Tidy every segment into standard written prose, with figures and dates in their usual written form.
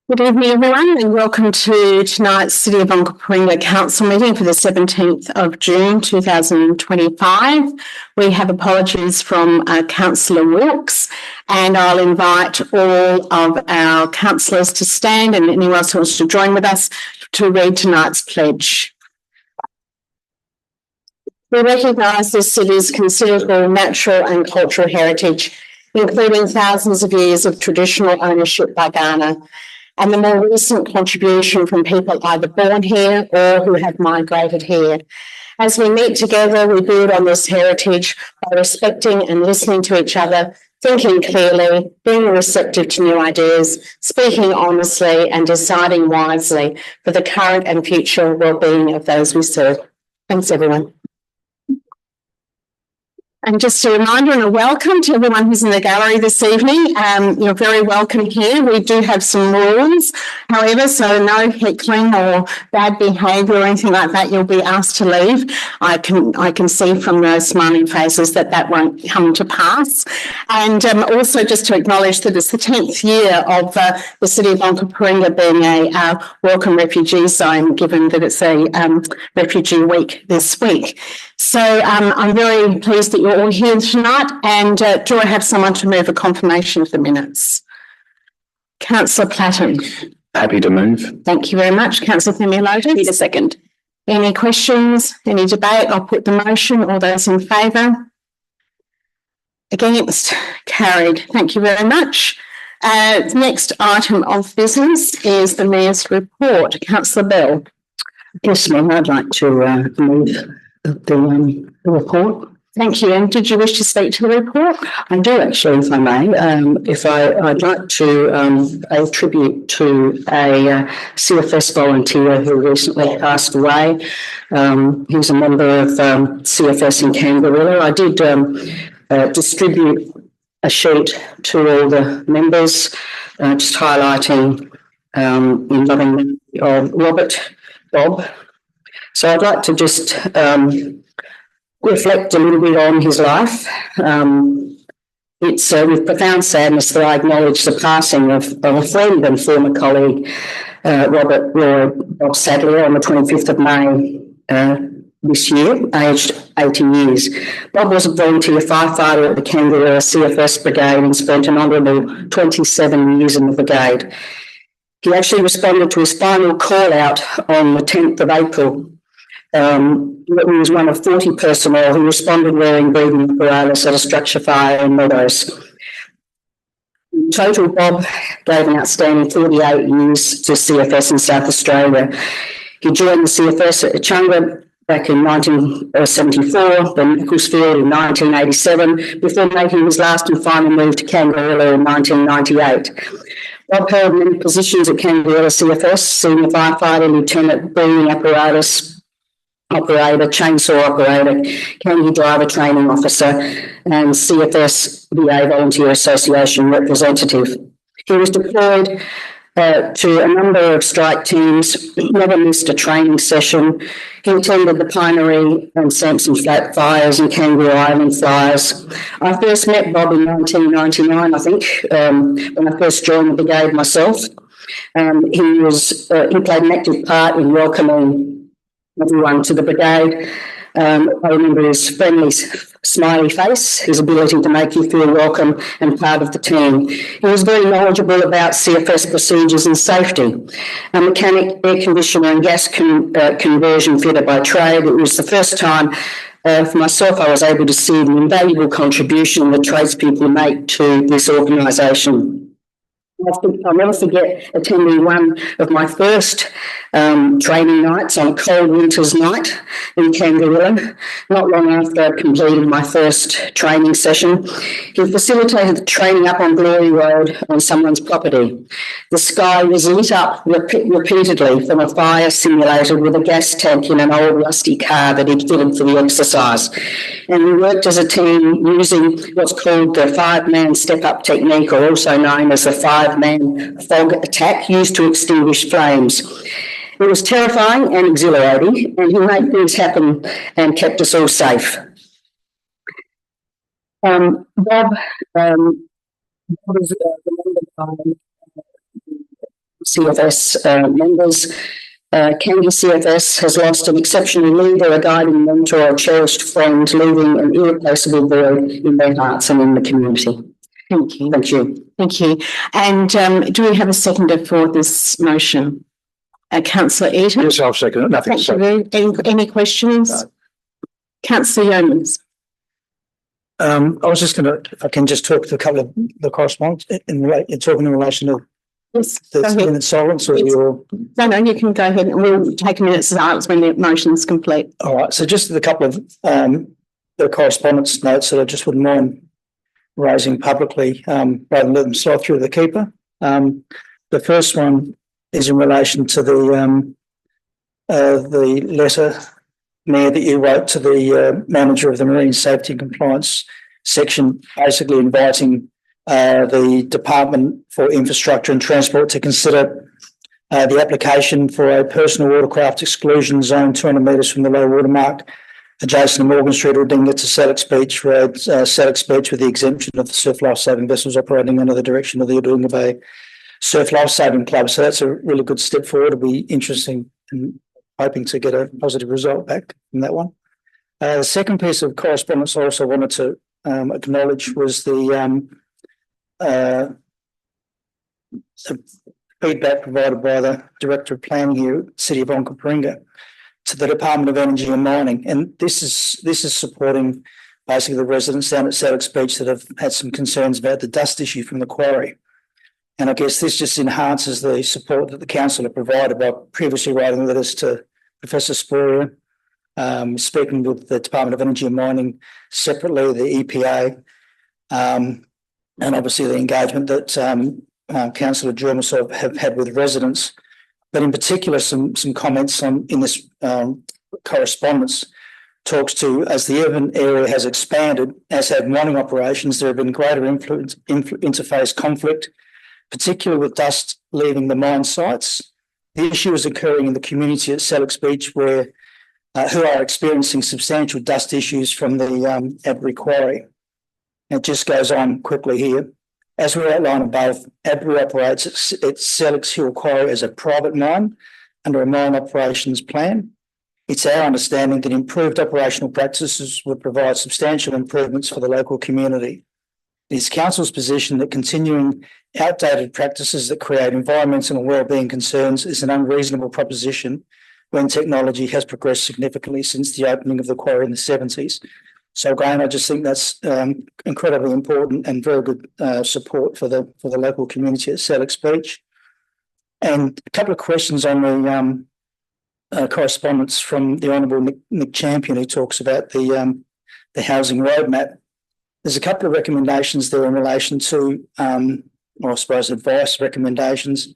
Good evening, everyone, and welcome to tonight's City of Onkaparinga Council meeting for the 17th of June 2025. We have apologies from Councillor Wilkes, and I'll invite all of our councillors to stand and anyone else who wants to join with us to read tonight's pledge. We recognise this city's considerable natural and cultural heritage, including thousands of years of traditional ownership by Ghana, and the more recent contribution from people either born here or who have migrated here. As we meet together, we build on this heritage by respecting and listening to each other, thinking clearly, being receptive to new ideas, speaking honestly and deciding wisely for the current and future well-being of those we serve. Thanks, everyone. And just a reminder and a welcome to everyone who's in the gallery this evening. You're very welcome here. We do have some rules, however, so no heckling or bad behaviour or anything like that. You'll be asked to leave. I can see from those smiling faces that won't come to pass. And also just to acknowledge that it's the 10th year of the City of Onkaparinga being a welcome refugee zone, given that it's a refugee week this week. So I'm very pleased that you're all here tonight, and do I have someone to move a confirmation of the minutes? Councillor Platten. Happy to move. Thank you very much. Councillor THEMELIOTIS. Need a second. Any questions? Any debate? I'll put the motion. All those in favour? Against? Carried. Thank you very much. The next item of business is the Mayor's report. Councillor Bell. Yes, ma'am. I'd like to move the report. Thank you. And did you wish to speak to the report? I do actually, if I may. I'd like to pay tribute to a CFS volunteer who recently passed away. He's a member of CFS in Kangaroo. I did distribute a sheet to all the members, just highlighting in loving memory of Bob. So I'd like to just reflect a little bit on his life. It's with profound sadness that I acknowledge the passing of a friend and former colleague, Bob Sadler, on the 25th of May this year, aged 80 years. Bob was a volunteer firefighter at the Kangaroo CFS Brigade and spent an honourable 27 years in the brigade. He actually responded to his final call out on the 10th of April. He was one of 40 personnel who responded wearing breathing apparatus at a structure fire in Meadows. In total, Bob gave an outstanding 48 years to CFS in South Australia. He joined the CFS at Chunga back in 1974, then Macclesfield in 1987, before making his last and final move to Kangaroo in 1998. Bob held many positions at Kangaroo CFS: senior firefighter, lieutenant, breathing apparatus operator, chainsaw operator, candy driver training officer, and CFS VA Volunteer Association representative. He was deployed to a number of strike teams, never missed a training session. He attended the Pinery and Sampson Flat Fires and Kangaroo Island Fires. I first met Bob in 1999, I think, when I first joined the brigade myself. He played an active part in welcoming everyone to the brigade. I remember his friendly, smiley face, his ability to make you feel welcome and part of the team. He was very knowledgeable about CFS procedures and safety. A mechanic, air conditioner and gas conversion fitter by trade, it was the first time for myself I was able to see the invaluable contribution that tradespeople make to this organisation. I'll never forget attending one of my first training nights on a cold winter's night in Kangaroo, not long after completing my first training session. He facilitated the training up on Glory Road on someone's property. The sky was lit up repeatedly from a fire simulated with a gas tank in an old rusty car that he'd fitted for the exercise. And we worked as a team using what's called the 5-man step-up technique, or also known as the 5-man fog attack, used to extinguish flames. It was terrifying and exhilarating, and he made things happen and kept us all safe. Bob was remembered by CFS members. Candy CFS has lost an exceptional leader, a guiding mentor, a cherished friend, leaving an irreplaceable void in their hearts and in the community. Thank you. Thank you. Thank you. And do we have a seconder for this motion? Councillor Eaton? Yes, I'll second it. Nothing. Thank you. Any questions? No. Councillor Yeomans. I was just going to, if I can just talk to a couple of the correspondence talking in relation to Yes, the go ahead. minute silence or Yes. your. No, you can go ahead. We'll take a minute's silence when the motion is complete. All right. So just a couple of the correspondence notes that I just wouldn't mind raising publicly, rather than let them slide through the keeper. The first one is in relation to the letter, Mayor, that you wrote to the manager of the Marine Safety and Compliance section, basically inviting the Department for Infrastructure and Transport to consider the application for a personal watercraft exclusion zone 200 metres from the low water mark adjacent to Morgan Street, Aldinga to Salix Beach Road, Salix Beach, with the exemption of the surf life-saving vessels operating under the direction of the Aldinga Bay Surf Life-Saving Club. So that's a really good step forward. It'll be interesting and hoping to get a positive result back from that one. The second piece of correspondence I also wanted to acknowledge was the feedback provided by the Director of Planning here, City of Onkaparinga, to the Department of Energy and Mining. And this is supporting basically the residents down at Salix Beach that have had some concerns about the dust issue from the quarry. And I guess this just enhances the support that the council have provided by previously writing letters to Professor Sporia, speaking with the Department of Energy and Mining separately, the EPA, and obviously the engagement that Councillor Drew and myself have had with residents. But in particular, some comments in this correspondence talks to, as the urban area has expanded, as have mining operations, there have been greater interface conflict, particularly with dust leaving the mine sites. The issue is occurring in the community at Salix Beach, who are experiencing substantial dust issues from the Abbury quarry. It just goes on quickly here. As we outlined above, Abbury operates its Salix Hill quarry as a private mine under a mine operations plan. It's our understanding that improved operational practices would provide substantial improvements for the local community. It is Council's position that continuing outdated practices that create environmental and wellbeing concerns is an unreasonable proposition when technology has progressed significantly since the opening of the quarry in the 70s. So again, I just think that's incredibly important and very good support for the local community at Salix Beach. And a couple of questions on the correspondence from the Honourable Nick Champion, who talks about the housing roadmap. There's a couple of recommendations there in relation to, or I suppose advice recommendations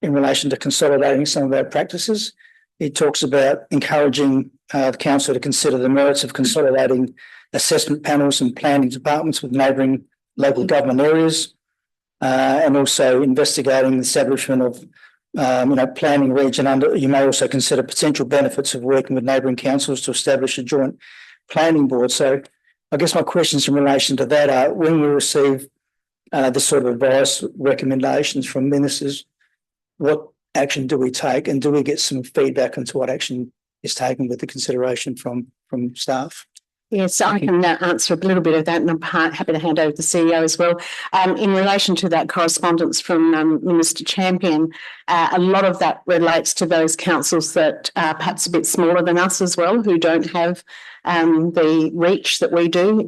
in relation to consolidating some of our practices. It talks about encouraging the council to consider the merits of consolidating assessment panels and planning departments with neighbouring local government areas, and also investigating the establishment of planning region under. You may also consider potential benefits of working with neighbouring councils to establish a joint planning board. So I guess my questions in relation to that are, when we receive this sort of advice, recommendations from ministers, what action do we take, and do we get some feedback into what action is taken with the consideration from staff? Yes, I can answer a little bit of that, and I'm happy to hand over to the CEO as well. In relation to that correspondence from Minister Champion, a lot of that relates to those councils that are perhaps a bit smaller than us as well, who don't have the reach that we do,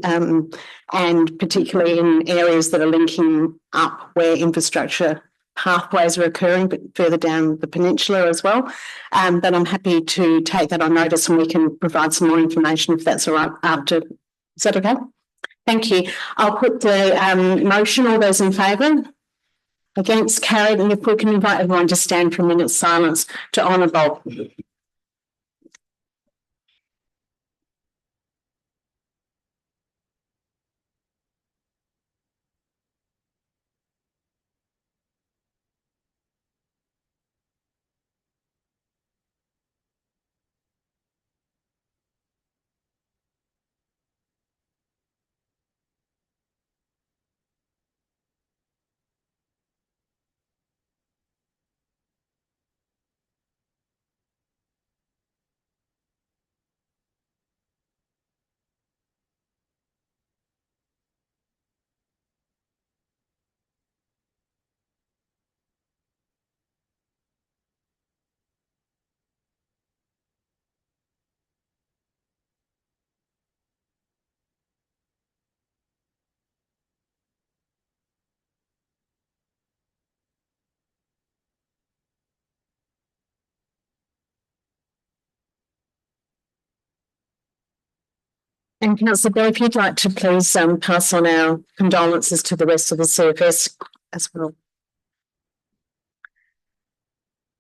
and particularly in areas that are linking up where infrastructure pathways are occurring, but further down the peninsula as well. But I'm happy to take that on notice, and we can provide some more information if that's all right after. Is that okay? Thank you. I'll put the motion. All those in favour? Against? Carried. And if we can invite everyone to stand for a minute's silence to honour Bob. And Councillor Bill, if you'd like to please pass on our condolences to the rest of the CFS as well.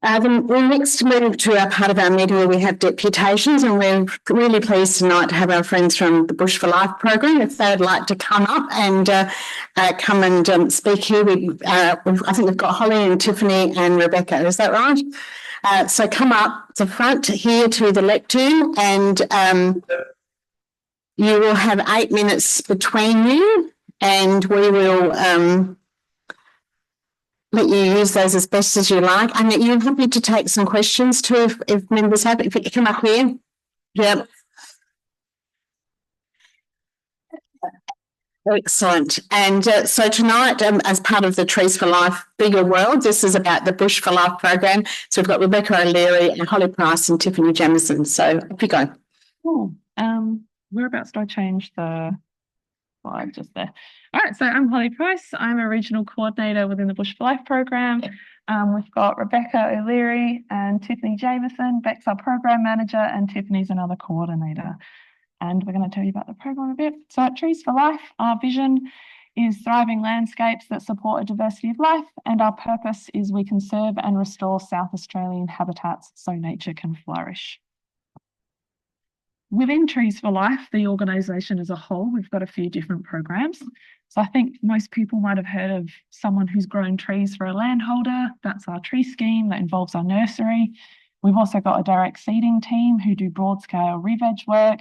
We next move to our part of our meeting where we have deputations, and we're really pleased tonight to have our friends from the Bush for Life program. If they would like to come up and speak here, I think we've got Holly and Tiffany and Rebecca. Is that right? So come up to the front here to the lectern, and you will have 8 minutes between you, and we will let you use those as best as you like. And you're happy to take some questions too if members have. If you come up here. Yep. Excellent. And so tonight, as part of the Trees for Life Bigger World, this is about the Bush for Life program. So we've got Rebecca O'Leary and Holly Price and Tiffany Jamieson. So off you go. Cool. Whereabouts do I change the slide? Just there. All right, so I'm Holly Price. I'm a regional coordinator within the Bush for Life program. We've got Rebecca O'Leary and Tiffany Jamieson. Beck's our program manager and Tiffany's another coordinator. And we're going to tell you about the program a bit. So at Trees for Life, our vision is thriving landscapes that support a diversity of life, and our purpose is we conserve and restore South Australian habitats so nature can flourish. Within Trees for Life, the organisation as a whole, we've got a few different programs. So I think most people might have heard of someone who's grown trees for a landholder. That's our tree scheme that involves our nursery. We've also got a direct seeding team who do broad scale re-veg work.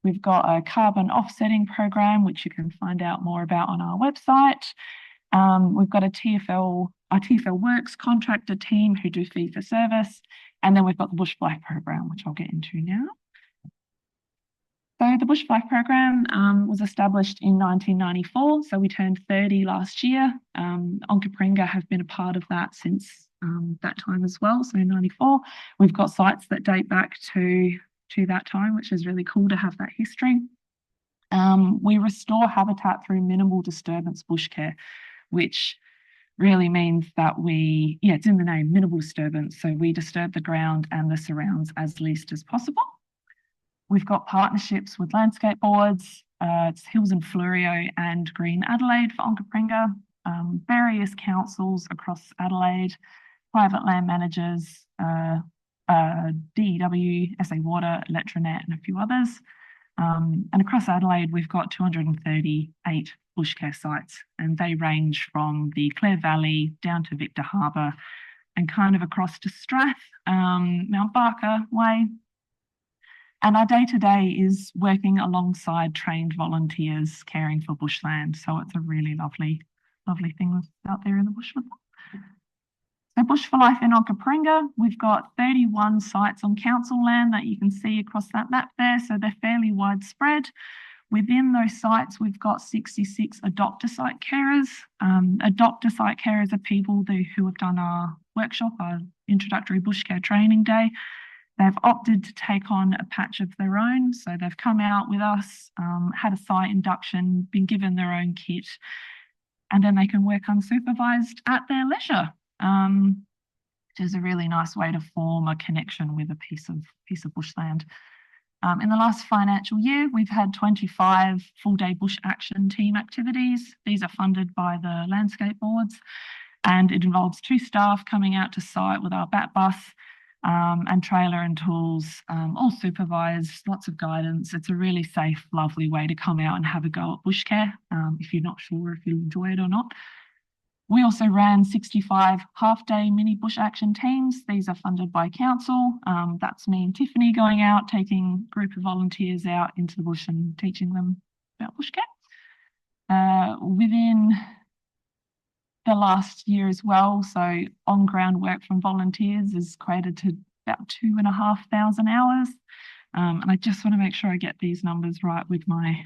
We've got a carbon offsetting program, which you can find out more about on our website. We've got our TFL Works contractor team who do fee for service. And then we've got the Bush for Life program, which I'll get into now. So the Bush for Life program was established in 1994, so we turned 30 last year. Onkaparinga have been a part of that since that time as well, so in 94. We've got sites that date back to that time, which is really cool to have that history. We restore habitat through minimal disturbance bush care, which really means that it's in the name, minimal disturbance, so we disturb the ground and the surrounds as least as possible. We've got partnerships with landscape boards, it's Hills and Flurio and Green Adelaide for Onkaparinga, various councils across Adelaide, private land managers, DEW, SA Water, Electronet and a few others. And across Adelaide, we've got 238 bush care sites, and they range from the Clare Valley down to Victor Harbour and kind of across to Strath, Mount Barker Way. And our day-to-day is working alongside trained volunteers caring for bushland. So it's a really lovely thing out there in the bush. So Bush for Life in Onkaparinga, we've got 31 sites on council land that you can see across that map there. So they're fairly widespread. Within those sites, we've got 66 adopter site carers. Adopter site carers are people who have done our workshop, our introductory bush care training day. They've opted to take on a patch of their own. So they've come out with us, had a site induction, been given their own kit, and then they can work unsupervised at their leisure, which is a really nice way to form a connection with a piece of bushland. In the last financial year, we've had 25 full-day bush action team activities. These are funded by the landscape boards, and it involves 2 staff coming out to site with our bat bus, and trailer and tools, all supervised, lots of guidance. It's a really safe, lovely way to come out and have a go at bush care if you're not sure if you enjoy it or not. We also ran 65 half-day mini bush action teams. These are funded by council. That's me and Tiffany going out, taking a group of volunteers out into the bush and teaching them about bush care. Within the last year as well, so on-ground work from volunteers is equated to about 2,500 hours. And I just want to make sure I get these numbers right with my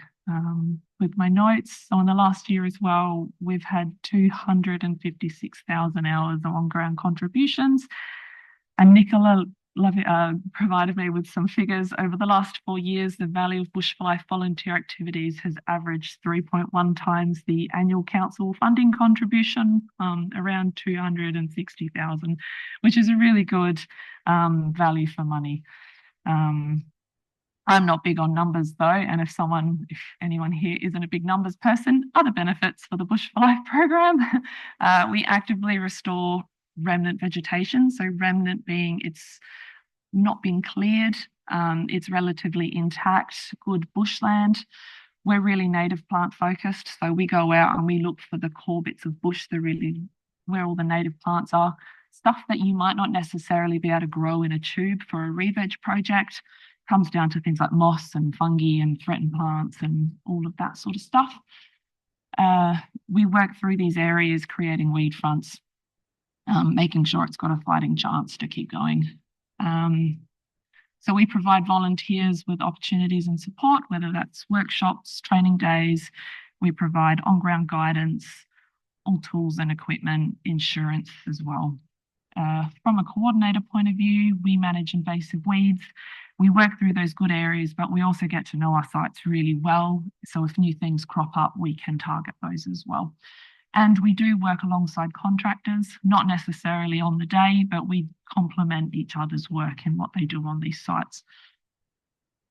notes. So in the last year as well, we've had 256,000 hours of on-ground contributions. And Nicola provided me with some figures. Over the last 4 years, the value of Bush for Life volunteer activities has averaged 3.1 times the annual council funding contribution, around 260,000, which is a really good value for money. I'm not big on numbers though, and if anyone here isn't a big numbers person, other benefits for the Bush for Life program, we actively restore remnant vegetation. So remnant being it's not been cleared, it's relatively intact, good bushland. We're really native plant focused, so we go out and we look for the core bits of bush, where all the native plants are, stuff that you might not necessarily be able to grow in a tube for a re-veg project. Comes down to things like moss and fungi and threatened plants and all of that sort of stuff. We work through these areas creating weed fronts, making sure it's got a fighting chance to keep going. So we provide volunteers with opportunities and support, whether that's workshops, training days. We provide on-ground guidance, all tools and equipment, insurance as well. From a coordinator point of view, we manage invasive weeds. We work through those good areas, but we also get to know our sites really well. So if new things crop up, we can target those as well. And we do work alongside contractors, not necessarily on the day, but we complement each other's work in what they do on these sites.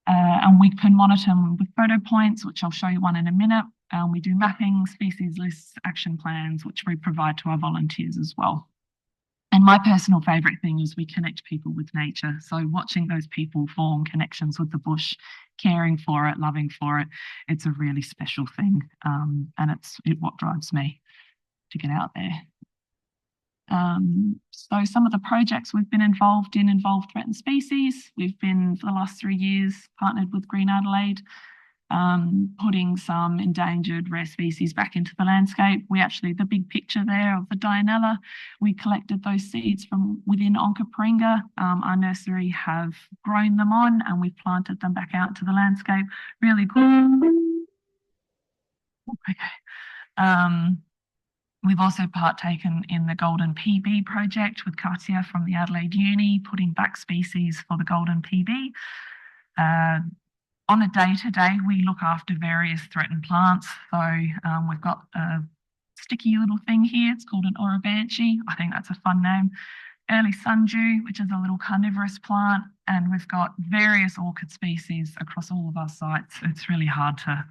And we can monitor them with photo points, which I'll show you one in a minute. We do mapping, species lists, action plans, which we provide to our volunteers as well. And my personal favourite thing is we connect people with nature. So watching those people form connections with the bush, caring for it, loving for it, it's a really special thing. And it's what drives me to get out there. So some of the projects we've been involved in involve threatened species. We've been, for the last 3 years, partnered with Green Adelaide, putting some endangered rare species back into the landscape. The big picture there of the REYNELLA, we collected those seeds from within Onkaparinga. Our nursery have grown them on and we've planted them back out to the landscape. Really good. Okay. We've also partaken in the Golden PB project with Katia from the Adelaide Uni, putting back species for the Golden PB. On a day-to-day, we look after various threatened plants. So we've got a sticky little thing here. It's called an Orobanche. I think that's a fun name. Early sundew, which is a little carnivorous plant. And we've got various orchid species across all of our sites. It's really hard to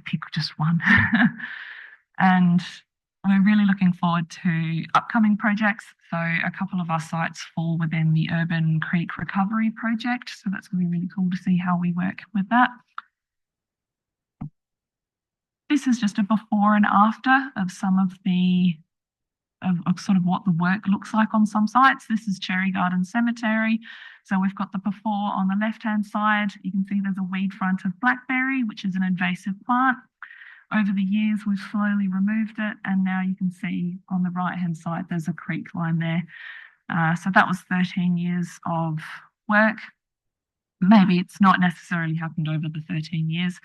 pick just one. And we're really looking forward to upcoming projects. So a couple of our sites fall within the Urban Creek Recovery Project. So that's going to be really cool to see how we work with that. This is just a before and after of some of the, of sort of what the work looks like on some sites. This is Cherry Garden Cemetery. So we've got the before on the left-hand side. You can see there's a weed front of blackberry, which is an invasive plant. Over the years, we've slowly removed it, and now you can see on the right-hand side, there's a creek line there. So that was 13 years of work. Maybe it's not necessarily happened over the 13 years,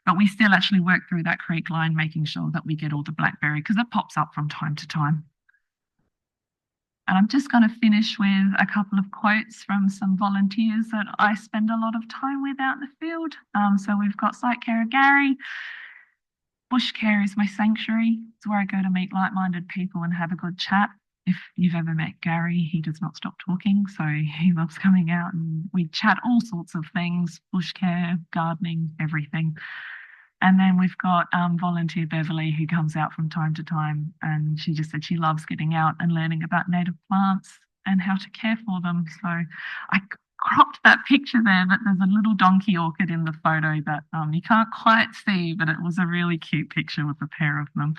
but we still actually work through that creek line, making sure that we get all the blackberry, because it pops up from time to time. And I'm just going to finish with a couple of quotes from some volunteers that I spend a lot of time with out in the field. So we've got Site Carer Gary. Bush care is my sanctuary. It's where I go to meet like-minded people and have a good chat. If you've ever met Gary, he does not stop talking, so he loves coming out and we chat all sorts of things, bush care, gardening, everything. And then we've got volunteer Beverly, who comes out from time to time, and she just said she loves getting out and learning about native plants and how to care for them. So I cropped that picture there, but there's a little donkey orchid in the photo that you can't quite see, but it was a really cute picture with a pair of them.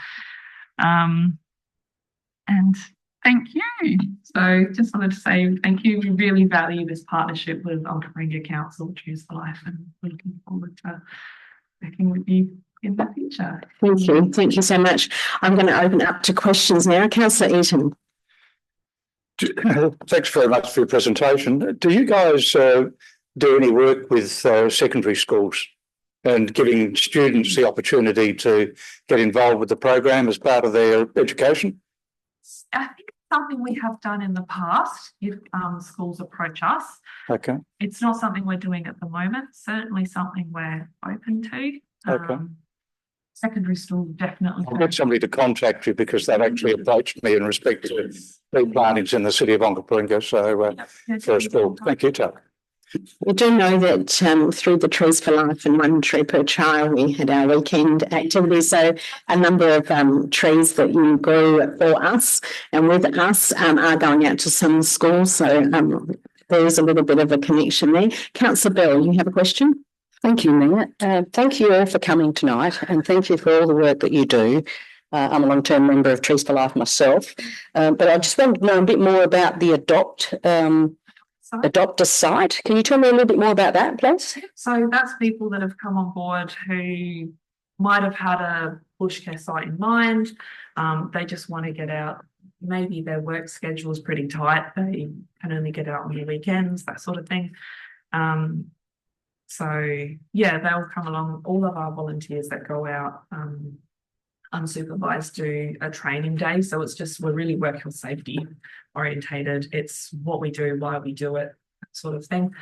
And thank you. So just wanted to say thank you. We really value this partnership with Onkaparinga Council, Choose for Life, and we're looking forward to working with you in the future. Thank you. Thank you so much. I'm going to open up to questions now. Councillor Eaton. Thanks very much for your presentation. Do you guys do any work with secondary schools and giving students the opportunity to get involved with the program as part of their education? I think it's something we have done in the past if schools approach us. Okay. It's not something we're doing at the moment, certainly something we're open to. Okay. Secondary school, definitely. I'll get somebody to contact you because they've actually approached me in respect to tree plantings in the city of Onkaparinga. So for a school. Thank you, Tara. We do know that through the Trees for Life and One Tree Per Child, we had our weekend activities. So a number of trees that you grew for us and with us are going out to some schools. So there is a little bit of a connection there. Councillor Bell, you have a question? Thank you, Mayor. Thank you all for coming tonight, and thank you for all the work that you do. I'm a long-term member of Trees for Life myself, but I just wanted to know a bit more about the Adopt a site. Can you tell me a little bit more about that, please? So that's people that have come on board who might have had a bush care site in mind. They just want to get out. Maybe their work schedule is pretty tight. They can only get out on the weekends, that sort of thing. So yeah, they'll come along. All of our volunteers that go out unsupervised do a training day. So it's just, we're really work safety orientated. It's what we do, why we do it, that sort of thing.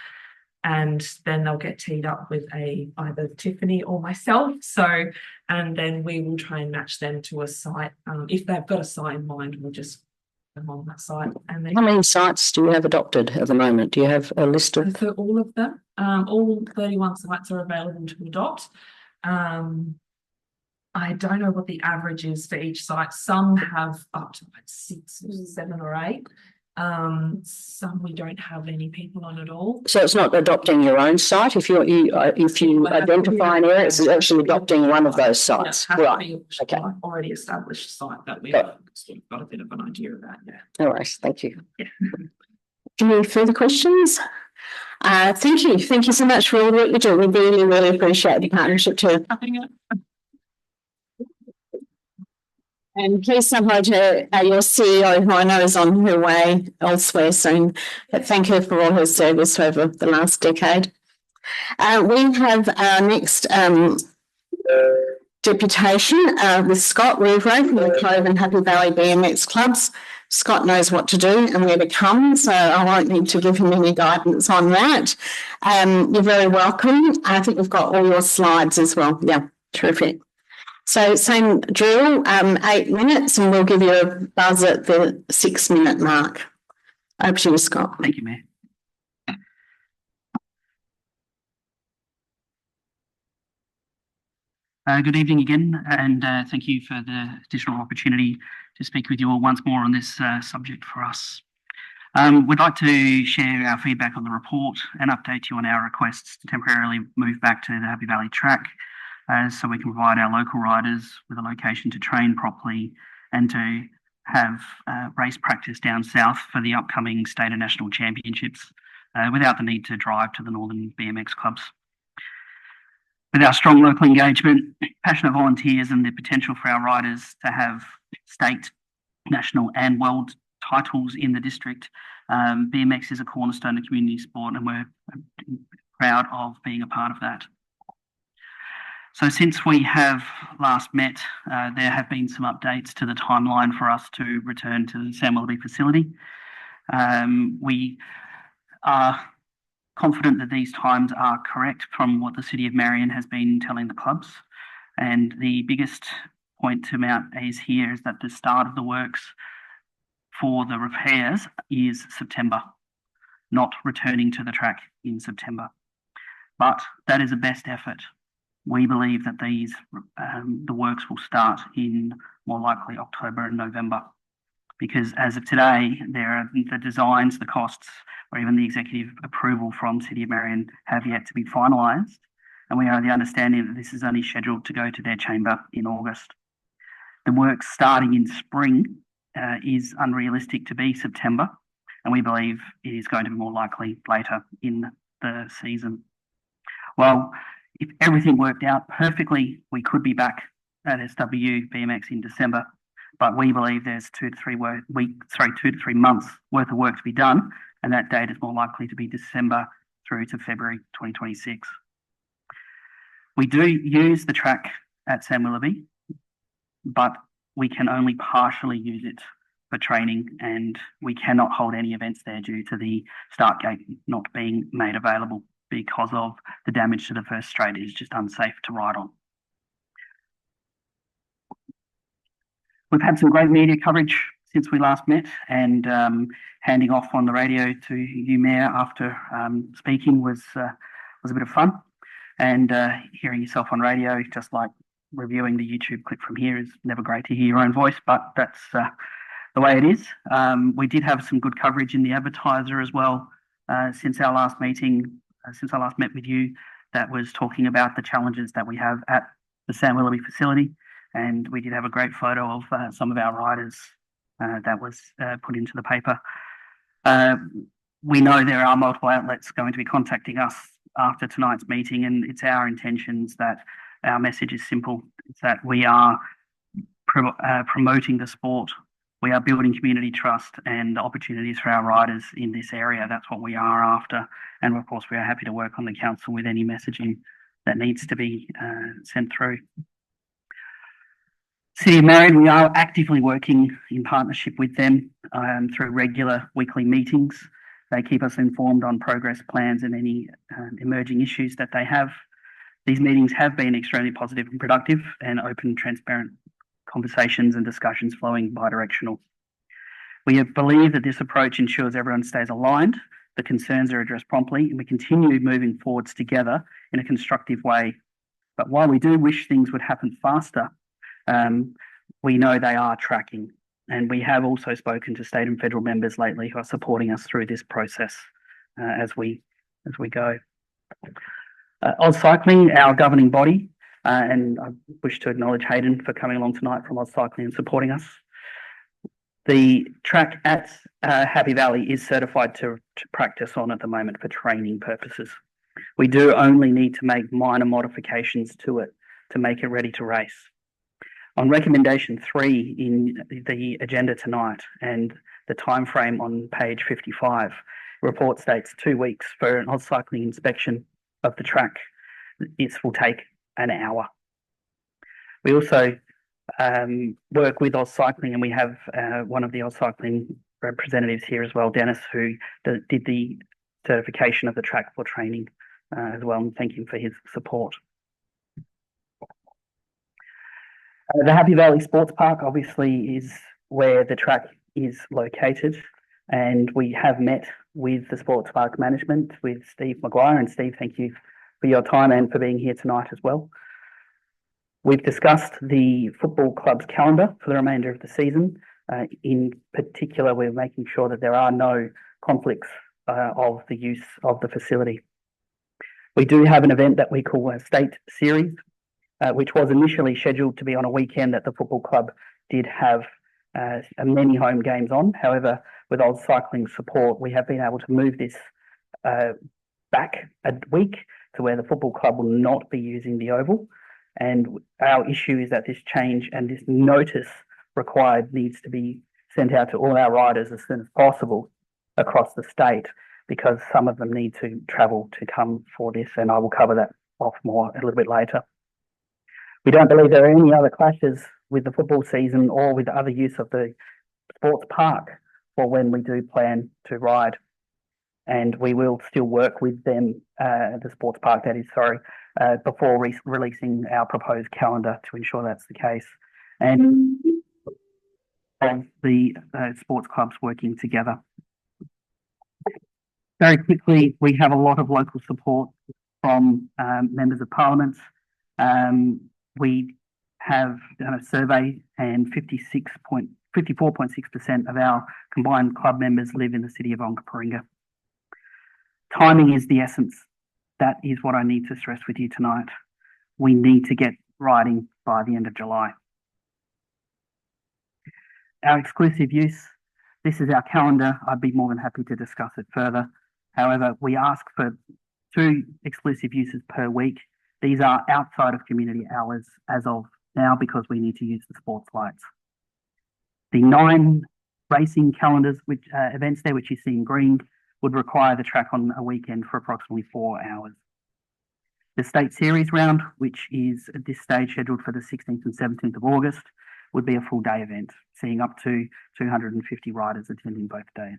And then they'll get teed up with either Tiffany or myself. So, and then we will try and match them to a site. If they've got a site in mind, we'll just put them on that site. And then, how many sites do you have adopted at the moment? Do you have a list of? for all of them, all 31 sites are available to adopt. I don't know what the average is for each site. Some have up to like 6 or 7 or 8. Some we don't have any people on at all. So it's not adopting your own site. If you identify an area, it's actually adopting one of those sites, right? Okay. Already established site that we've sort of got a bit of an idea about. Yeah. All right. Thank you. Yeah. Any further questions? Thank you. Thank you so much for all the work you do. We really, really appreciate the partnership too. And please say hi to your CEO, who I know is on her way elsewhere soon. But thank her for all her service over the last decade. We have our next deputation with Scott ROUVRAY from the COVE and Happy Valley BMX clubs. Scott knows what to do and where to come, so I won't need to give him any guidance on that. You're very welcome. I think we've got all your slides as well. Yeah, terrific. So same drill, 8 minutes, and we'll give you a buzz at the 6-minute mark. Over to you, Scott. Thank you, Mayor. Good evening again, and thank you for the additional opportunity to speak with you all once more on this subject for us. We'd like to share our feedback on the report and update you on our requests to temporarily move back to the Happy Valley track, so we can provide our local riders with a location to train properly and to have race practice down south for the upcoming state and national championships without the need to drive to the northern BMX clubs. With our strong local engagement, passionate volunteers and the potential for our riders to have state, national and world titles in the district, BMX is a cornerstone of community sport, and we're proud of being a part of that. So since we have last met, there have been some updates to the timeline for us to return to the San Willoughby facility. We are confident that these times are correct from what the City of Marion has been telling the clubs. And the biggest point to mount is here is that the start of the works for the repairs is September, not returning to the track in September. But that is a best effort. We believe that these the works will start in more likely October and November, because as of today, there are the designs, the costs, or even the executive approval from City of Marion have yet to be finalised, and we are of the understanding that this is only scheduled to go to their chamber in August. The work starting in spring is unrealistic to be September, and we believe it is going to be more likely later in the season. Well, if everything worked out perfectly, we could be back at SW BMX in December, but we believe there's 2 to 3 months worth of work to be done, and that date is more likely to be December through to February 2026. We do use the track at San Willoughby, but we can only partially use it for training, and we cannot hold any events there due to the start gate not being made available because of the damage to the first straight. It is just unsafe to ride on. We've had some great media coverage since we last met, and handing off on the radio to you, Mayor, after speaking was a bit of fun. And hearing yourself on radio, just like reviewing the YouTube clip from here, is never great to hear your own voice, but that's the way it is. We did have some good coverage in the Advertiser as well since our last meeting, since I last met with you, that was talking about the challenges that we have at the Sam Willoughby facility. And we did have a great photo of some of our riders that was put into the paper. We know there are multiple outlets going to be contacting us after tonight's meeting, and it's our intentions that our message is simple. It's that we are promoting the sport. We are building community trust and opportunities for our riders in this area. That's what we are after. And of course, we are happy to work on the council with any messaging that needs to be sent through. City of Marion, we are actively working in partnership with them through regular weekly meetings. They keep us informed on progress plans and any emerging issues that they have. These meetings have been extremely positive and productive, and open, transparent conversations and discussions flowing bi-directional. We believe that this approach ensures everyone stays aligned, the concerns are addressed promptly, and we continue moving forwards together in a constructive way. But while we do wish things would happen faster, we know they are tracking. And we have also spoken to state and federal members lately who are supporting us through this process as we go. Oz Cycling, our governing body, and I wish to acknowledge Hayden for coming along tonight from Oz Cycling and supporting us. The track at Happy Valley is certified to practice on at the moment for training purposes. We do only need to make minor modifications to it to make it ready to race. On recommendation 3 in the agenda tonight, and the time frame on page 55, report states 2 weeks for an Oz Cycling inspection of the track. This will take an hour. We also work with Oz Cycling, and we have one of the Oz Cycling representatives here as well, Dennis, who did the certification of the track for training as well, and thank him for his support. The Happy Valley Sports Park obviously is where the track is located, and we have met with the sports park management, with Steve Maguire. And Steve, thank you for your time and for being here tonight as well. We've discussed the football club's calendar for the remainder of the season. In particular, we're making sure that there are no conflicts of the use of the facility. We do have an event that we call a State Series, which was initially scheduled to be on a weekend that the football club did have many home games on. However, with Oz Cycling support, we have been able to move this back a week to where the football club will not be using the oval. And our issue is that this change and this notice required needs to be sent out to all our riders as soon as possible across the state, because some of them need to travel to come for this, and I will cover that off more a little bit later. We don't believe there are any other clashes with the football season or with other use of the sports park for when we do plan to ride. And we will still work with them, the sports park that is, sorry, before releasing our proposed calendar to ensure that's the case. And the sports clubs working together. Very quickly, we have a lot of local support from members of parliament. We have done a survey, and 54.6% of our combined club members live in the city of Onkaparinga. Timing is the essence. That is what I need to stress with you tonight. We need to get riding by the end of July. Our exclusive use, this is our calendar. I'd be more than happy to discuss it further. However, we ask for 2 exclusive uses per week. These are outside of community hours as of now because we need to use the sports lights. The 9 racing calendars, which events there, which you see in green, would require the track on a weekend for approximately 4 hours. The State Series round, which is at this stage scheduled for the 16th and 17th of August, would be a full day event, seeing up to 250 riders attending both days.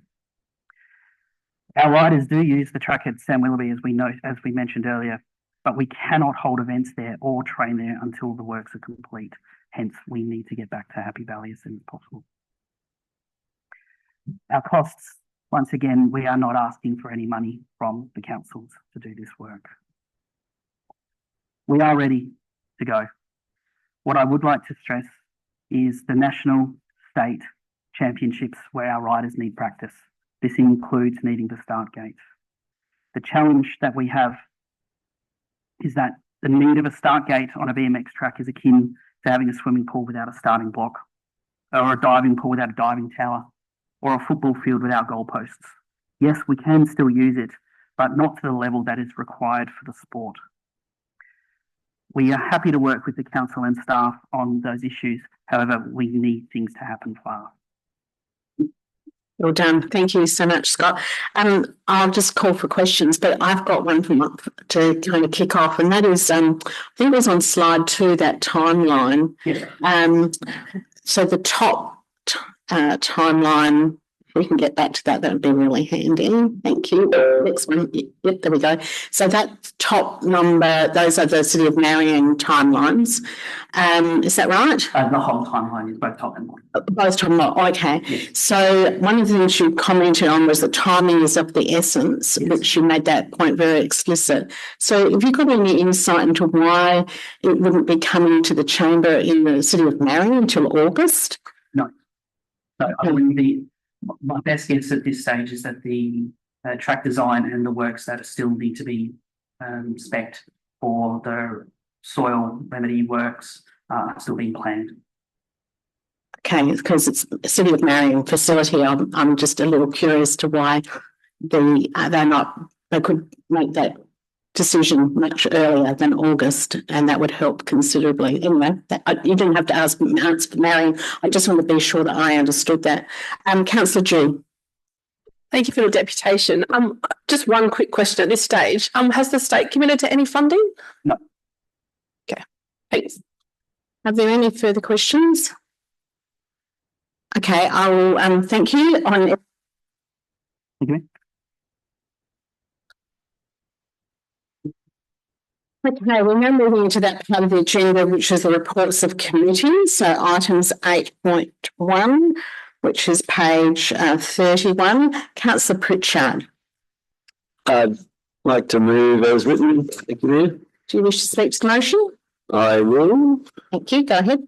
Our riders do use the track at Sam Willoughby, as we mentioned earlier, but we cannot hold events there or train there until the works are complete. Hence, we need to get back to Happy Valley as soon as possible. Our costs, once again, we are not asking for any money from the councils to do this work. We are ready to go. What I would like to stress is the national, state championships where our riders need practice. This includes needing the start gate. The challenge that we have is that the need of a start gate on a BMX track is akin to having a swimming pool without a starting block, or a diving pool without a diving tower, or a football field without goalposts. Yes, we can still use it, but not to the level that is required for the sport. We are happy to work with the council and staff on those issues. However, we need things to happen fast. Well done. Thank you so much, Scott. I'll just call for questions, but I've got one to kind of kick off, and that is, I think it was on slide 2, that timeline. Yeah. So the top timeline, if we can get back to that, that would be really handy. Thank you. Next one. Yep, there we go. So that top number, those are the City of Marion timelines. Is that right? The whole timeline is both top and bottom. Both timelines. Okay. Yes. So one of the things you commented on was the timing is of the essence, Yes. which you made that point very explicit. So have you got any insight into why it wouldn't be coming to the chamber in the City of Marion until August? No. So I mean, my best guess at this stage is that the track design and the works that still need to be spec'd for the soil remedy works are still being planned. Okay, because it's a City of Marion facility. I'm just a little curious to why they could make that decision much earlier than August, and that would help considerably. Anyway, you didn't have to answer for Marion. I just want to be sure that I understood that. Councillor Jew. Thank you for the deputation. Just one quick question at this stage. Has the state committed to any funding? No. Okay, thanks. Are there any further questions? Okay, I will thank you on. Okay. Okay, we're now moving into that part of the agenda, which is the reports of committees. So items 8.1, which is page 31. Councillor Pritchard. I'd like to move as written. Thank you, Mayor. Do you wish to speak to the motion? I will. Thank you. Go ahead.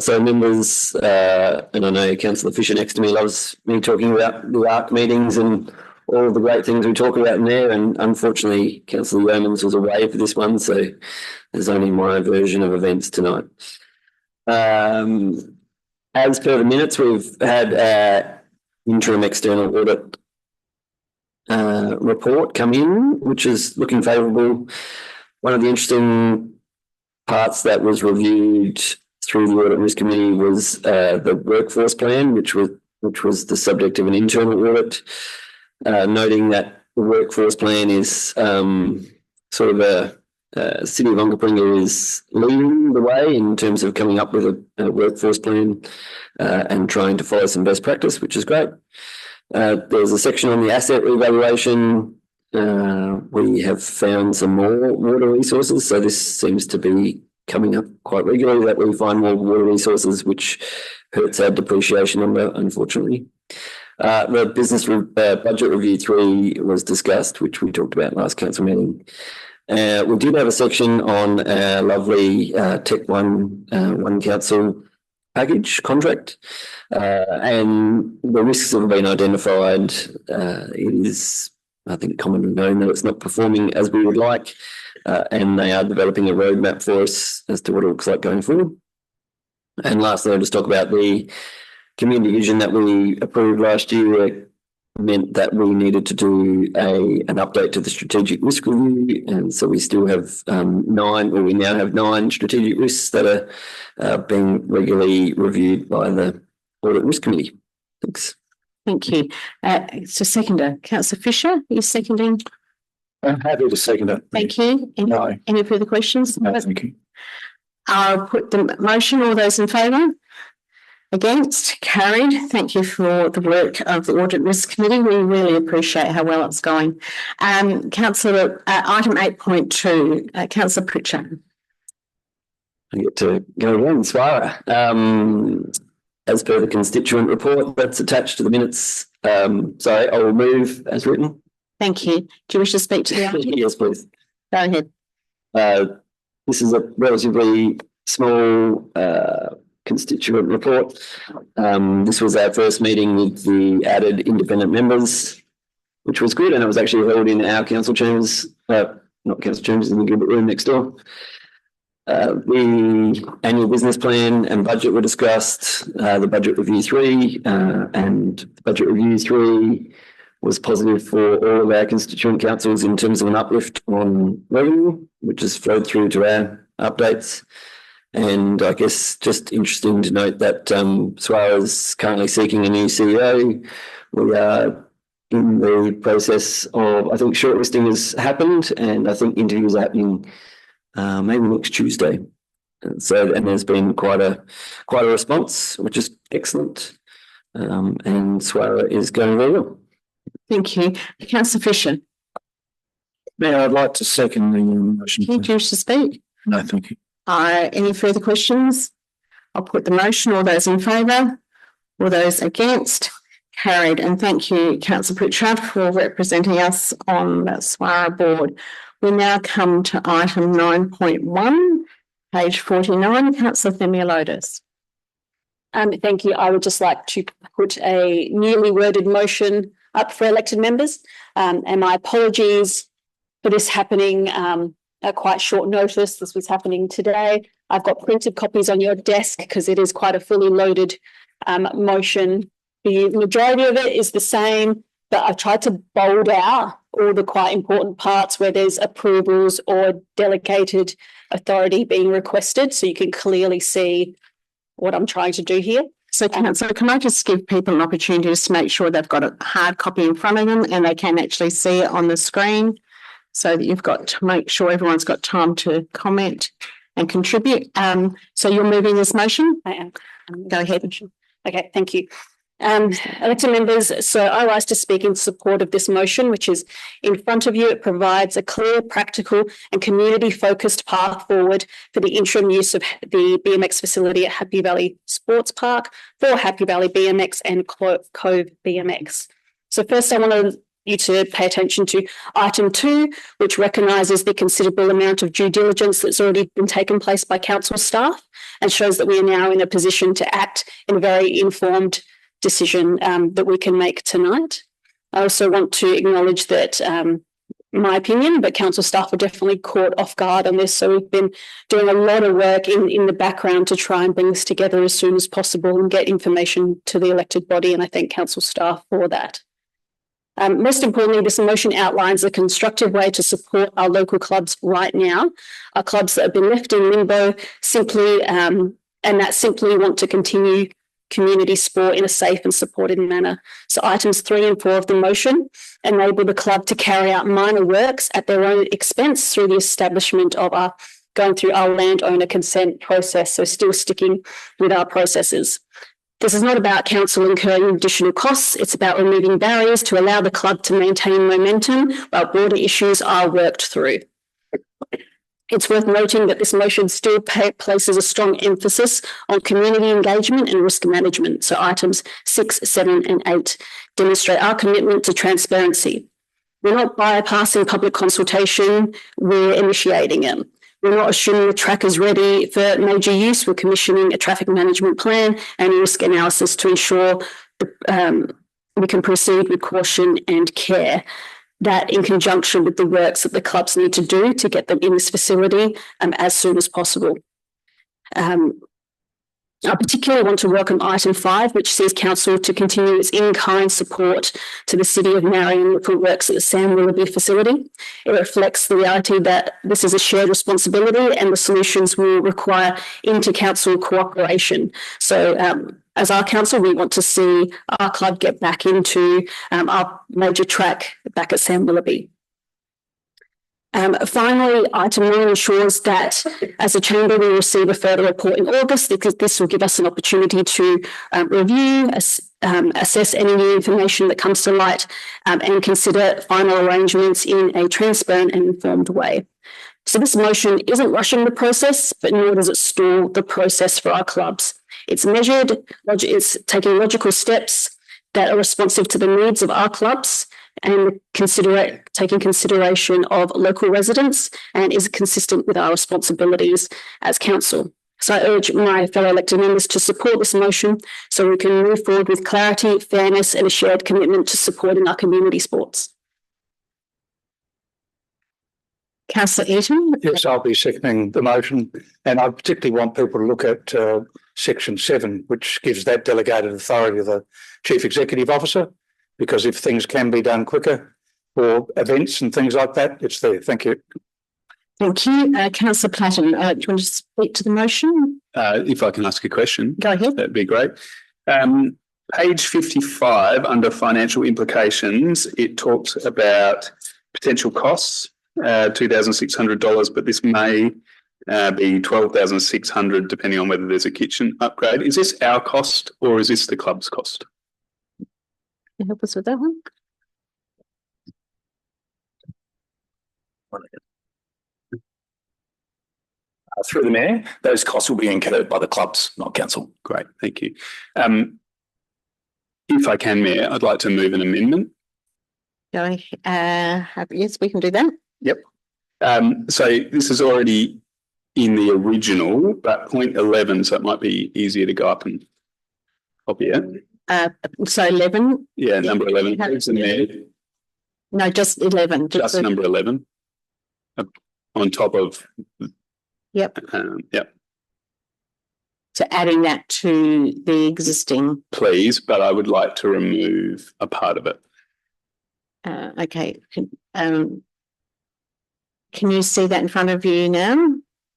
So members, and I know Councillor Fisher next to me loves me talking about the ARC meetings and all of the great things we talk about in there, and unfortunately Councillor Yeomans was away for this one, so there's only my version of events tonight. As per the minutes, we've had an interim external audit report come in, which is looking favourable. One of the interesting parts that was reviewed through the Audit Risk Committee was the workforce plan, which was the subject of an internal audit. Noting that the workforce plan is sort of a City of Onkaparinga is leading the way in terms of coming up with a workforce plan and trying to follow some best practice, which is great. There's a section on the asset revaluation. We have found some more water resources, so this seems to be coming up quite regularly that we find more water resources, which hurts our depreciation number, unfortunately. The business budget review 3 was discussed, which we talked about last council meeting. We did have a section on our lovely Tech One Council package contract, and the risks have been identified. It is, I think, commonly known that it's not performing as we would like, and they are developing a roadmap for us as to what it looks like going forward. And lastly, I'll just talk about the community vision that we approved last year. Meant that we needed to do an update to the strategic risk review, and so we still have we now have 9 strategic risks that are being regularly reviewed by the Audit Risk Committee. Thanks. Thank you. So seconder, Councillor Fisher, are you seconding? I'm happy to second it. Thank you. Any further questions? No, thank you. I'll put the motion. All those in favour? Against? Carried. Thank you for the work of the Audit Risk Committee. We really appreciate how well it's going. Councillor, item 8.2, Councillor Pritchard. I get to go again, Swara. as per the constituent report that's attached to the minutes. So I will move as written. Thank you. Do you wish to speak to the item? Yes, please. Go ahead. This is a relatively small constituent report. This was our first meeting with the added independent members, which was good, and it was actually held in our council chambers, not council chambers, in the Gilbert room next door. The annual business plan and budget were discussed, the budget review 3, and the budget review 3 was positive for all of our constituent councils in terms of an uplift on revenue, which has flowed through to our updates. And I guess just interesting to note that SWARA is currently seeking a new CEO. We are in the process of, I think shortlisting has happened, and I think interviews are happening maybe next Tuesday. And there's been quite a response, which is excellent. And SWARA is going very well. Thank you. Councillor Fisher. Mayor, I'd like to second the motion. Do you wish to speak? No, thank you. Any further questions? I'll put the motion. All those in favour? All those against? Carried. And thank you, Councillor Pritchard, for representing us on the SWARA board. We now come to item 9.1, page 49. Councillor THEMELIOTIS. Thank you. I would just like to put a newly worded motion up for elected members. And my apologies for this happening at quite short notice. This was happening today. I've got printed copies on your desk because it is quite a fully loaded motion. The majority of it is the same, but I've tried to bold out all the quite important parts where there's approvals or delegated authority being requested, so you can clearly see what I'm trying to do here. So, Councillor, can I just give people an opportunity to make sure they've got a hard copy in front of them and they can actually see it on the screen, so that you've got to make sure everyone's got time to comment and contribute. So you're moving this motion? I am. Go ahead. Okay, thank you. Elected members, so I rise to speak in support of this motion, which is in front of you. It provides a clear, practical and community-focused path forward for the interim use of the BMX facility at Happy Valley Sports Park for Happy Valley BMX and COVE BMX. So first I want you to pay attention to item 2, which recognises the considerable amount of due diligence that's already been taken place by council staff and shows that we are now in a position to act in a very informed decision that we can make tonight. I also want to acknowledge that my opinion, but council staff were definitely caught off guard on this. So we've been doing a lot of work in the background to try and bring this together as soon as possible and get information to the elected body. And I thank council staff for that. Most importantly, this motion outlines a constructive way to support our local clubs right now, our clubs that have been left in limbo simply, and that simply want to continue community sport in a safe and supported manner. So items 3 and 4 of the motion enable the club to carry out minor works at their own expense through the establishment of going through our landowner consent process, so still sticking with our processes. This is not about council incurring additional costs. It's about removing barriers to allow the club to maintain momentum while broader issues are worked through. It's worth noting that this motion still places a strong emphasis on community engagement and risk management. So items 6, 7 and 8 demonstrate our commitment to transparency. We're not bypassing public consultation, we're initiating it. We're not assuming the track is ready for major use. We're commissioning a traffic management plan and risk analysis to ensure we can proceed with caution and care. That in conjunction with the works that the clubs need to do to get them in this facility as soon as possible. I particularly want to welcome item 5, which sees council to continue its in-kind support to the City of Marion for works at the Sam Willoughby facility. It reflects the reality that this is a shared responsibility and the solutions will require inter-council cooperation. So as our council, we want to see our club get back into our major track back at Sam Willoughby. Finally, item 9 ensures that as a chamber we receive a further report in August, because this will give us an opportunity to review, assess any new information that comes to light and consider final arrangements in a transparent and informed way. So this motion isn't rushing the process, but nor does it stall the process for our clubs. It's measured, it's taking logical steps that are responsive to the needs of our clubs and taking consideration of local residents and is consistent with our responsibilities as council. So I urge my fellow elected members to support this motion so we can move forward with clarity, fairness and a shared commitment to supporting our community sports. Councillor Eaton? Yes, I'll be seconding the motion, and I particularly want people to look at section 7, which gives that delegated authority to the Chief Executive Officer, because if things can be done quicker for events and things like that, it's there. Thank you. Thank you. Councillor Platten, do you want to speak to the motion? If I can ask a question. Go ahead. That'd be great. Page 55, under financial implications, it talks about potential costs, $2,600, but this may be $12,600 depending on whether there's a kitchen upgrade. Is this our cost or is this the club's cost? Can you help us with that one? Through the Mayor, those costs will be incurred by the clubs, not council. Great, thank you. If I can, Mayor, I'd like to move an amendment. Yes, we can do that. Yep. So this is already in the original, but point 11, so it might be easier to go up and copy it. So 11? Yeah, number 11. Who's the Mayor? No, just 11. Just number 11. On top of. Yep. Yep. So adding that to the existing. Please, but I would like to remove a part of it. Okay. Can you see that in front of you now?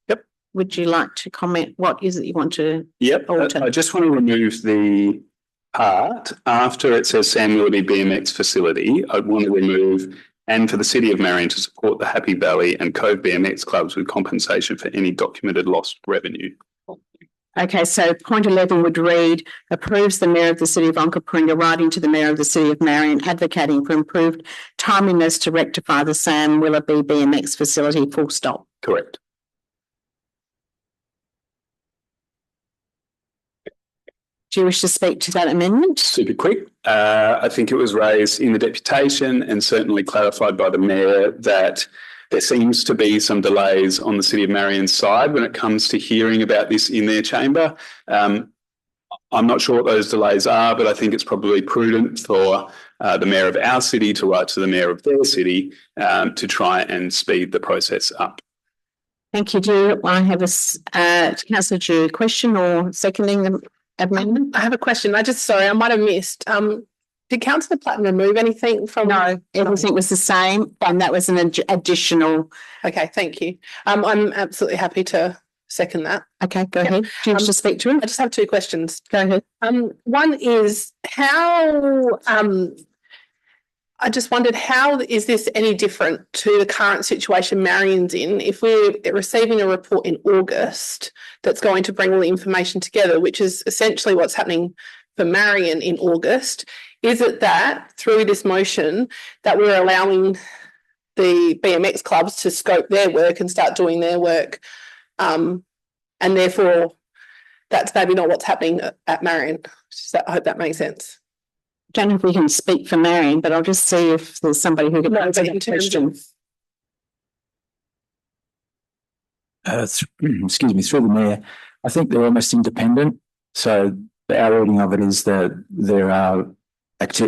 Yep. Would you like to comment? What is it you want to alter? I just want to remove the part after it says Sam Willoughby BMX facility. I'd want to remove and for the City of Marion to support the Happy Valley and Cove BMX clubs with compensation for any documented lost revenue. Okay, so point 11 would read, approves the Mayor of the City of Onkaparinga writing to the Mayor of the City of Marion advocating for improved timeliness to rectify the Sam Willoughby BMX facility, full stop. Correct. Do you wish to speak to that amendment? Super quick. I think it was raised in the deputation and certainly clarified by the Mayor that there seems to be some delays on the City of Marion's side when it comes to hearing about this in their chamber. I'm not sure what those delays are, but I think it's probably prudent for the Mayor of our city to write to the Mayor of their city to try and speed the process up. Thank you. Do I have a Councillor Drew question or seconding the amendment? I have a question. I might have missed. Did Councillor Platten remove anything from? No, everything was the same, and that was an additional. Okay, thank you. I'm absolutely happy to second that. Okay, go ahead. Do you wish to speak to it? I just have two questions. Go ahead. One is how. I just wondered, how is this any different to the current situation Marion's in? If we're receiving a report in August that's going to bring all the information together, which is essentially what's happening for Marion in August, is it that through this motion that we're allowing the BMX clubs to scope their work and start doing their work, and therefore that's maybe not what's happening at Marion? I hope that makes sense. Don't know if we can speak for Marion, but I'll just see if there's somebody who can answer that question. Excuse me, through the Mayor, I think they're almost independent. So our reading of it is that there are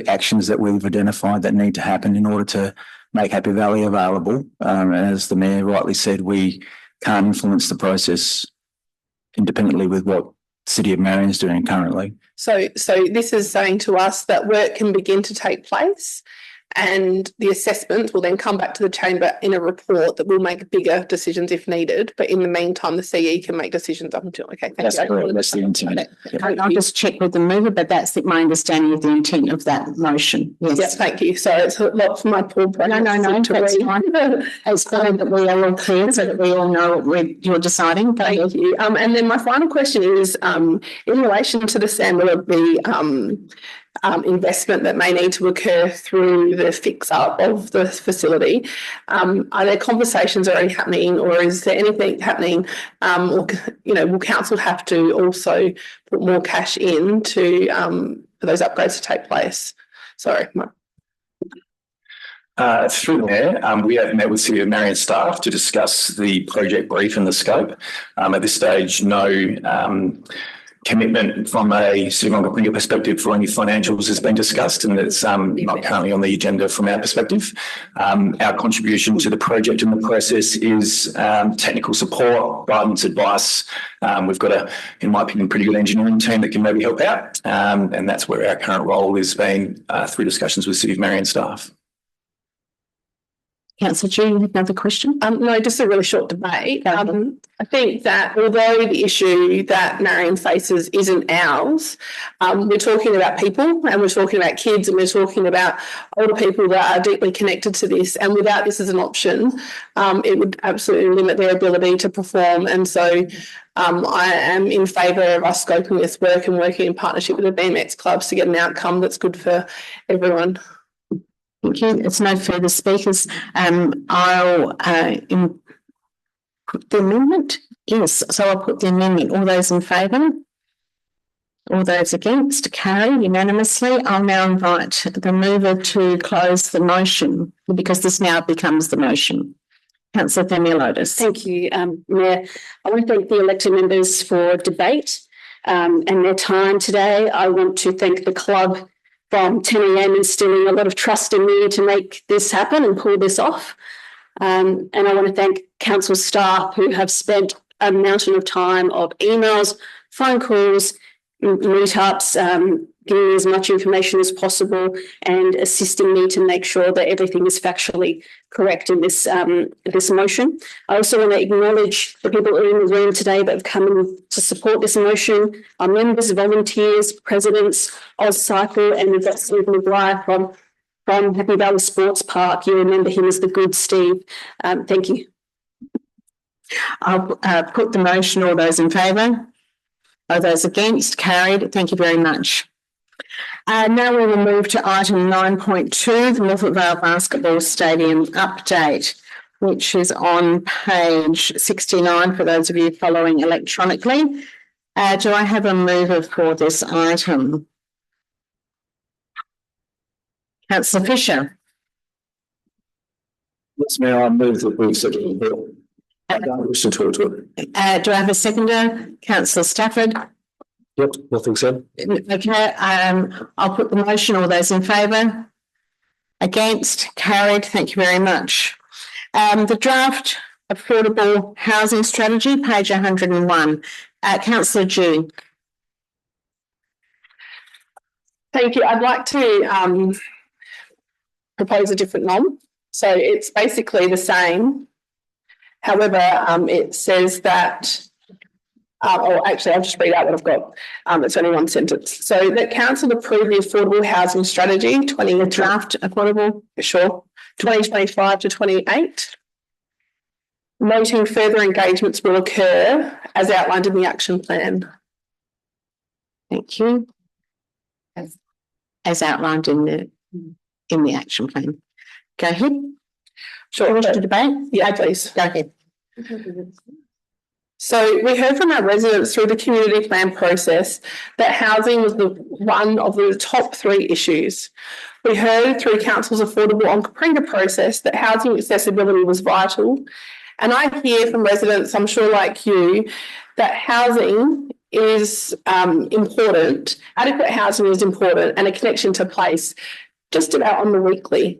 actions that we've identified that need to happen in order to make Happy Valley available. And as the Mayor rightly said, we can't influence the process independently with what the City of Marion is doing currently. So this is saying to us that work can begin to take place and the assessment will then come back to the chamber in a report that will make bigger decisions if needed. But in the meantime, the CE can make decisions up until, okay, thank you. Correct. That's the intent. I'll just check with the mover, but that's my understanding of the intent of that motion. Yes. Yeah, thank you. So it's a lot for my poor brain. No, that's fine. It's fine that we are all clear so that we all know what you're deciding. Thank you. And then my final question is in relation to the Sam Willoughby investment that may need to occur through the fix up of the facility. Are there conversations already happening, or is there anything happening? Or, will council have to also put more cash in to for those upgrades to take place? Sorry. Through the Mayor, we have met with City of Marion staff to discuss the project brief and the scope. At this stage, no commitment from a City of Onkaparinga perspective for any financials has been discussed, and it's not currently on the agenda from our perspective. Our contribution to the project and the process is technical support, guidance, advice. We've got in my opinion, pretty good engineering team that can maybe help out, and that's where our current role is being through discussions with City of Marion staff. Councillor Chu, you have another question? No, just a really short debate. I think that although the issue that Marion faces isn't ours, we're talking about people, and we're talking about kids, and we're talking about older people that are deeply connected to this. And without this as an option, it would absolutely limit their ability to perform. And so I am in favour of us scoping this work and working in partnership with the BMX clubs to get an outcome that's good for everyone. Thank you. It's no further speakers. I'll put the amendment. Yes, so I'll put the amendment. All those in favour? All those against? Carried unanimously. I'll now invite the mover to close the motion, because this now becomes the motion. Councillor THEMELIOTIS. Thank you, Mayor. I want to thank the elected members for debate and their time today. I want to thank the club from 10 a.m. instilling a lot of trust in me to make this happen and pull this off. And I want to thank council staff who have spent a mountain of time of emails, phone calls, meetups, giving me as much information as possible and assisting me to make sure that everything is factually correct in this motion. I also want to acknowledge the people who are in the room today that have come in to support this motion, our members, volunteers, presidents, AusCycle, and we've got Steve McGuire from Happy Valley Sports Park. You remember him as the good Steve. Thank you. I'll put the motion. All those in favour? All those against? Carried. Thank you very much. Now we will move to item 9.2, the Morphett Vale Basketball Stadium update, which is on page 69 for those of you following electronically. Do I have a mover for this item? Councillor Fisher. Yes, Mayor, I move that we accept the report. I don't wish to talk to it. Do I have a seconder? Councillor Stafford. Yep, nothing said. Okay, I'll put the motion. All those in favour? Against? Carried. Thank you very much. The draft affordable housing strategy, page 101. Councillor June. Thank you. I'd like to propose a different nom. So it's basically the same. However, it says that actually, I'll just read out what I've got. It's only one sentence. So that council approved the affordable housing strategy, the draft affordable, sure, 2025 to 28. Noting further engagements will occur as outlined in the action plan. Thank you. As outlined in the action plan. Go ahead. Sure. To debate? Yeah, please. Go ahead. So we heard from our residents through the community plan process that housing was one of the top 3 issues. We heard through Council's Affordable Onkaparinga process that housing accessibility was vital. And I hear from residents, I'm sure like you, that housing is important, adequate housing is important, and a connection to place just about on the weekly.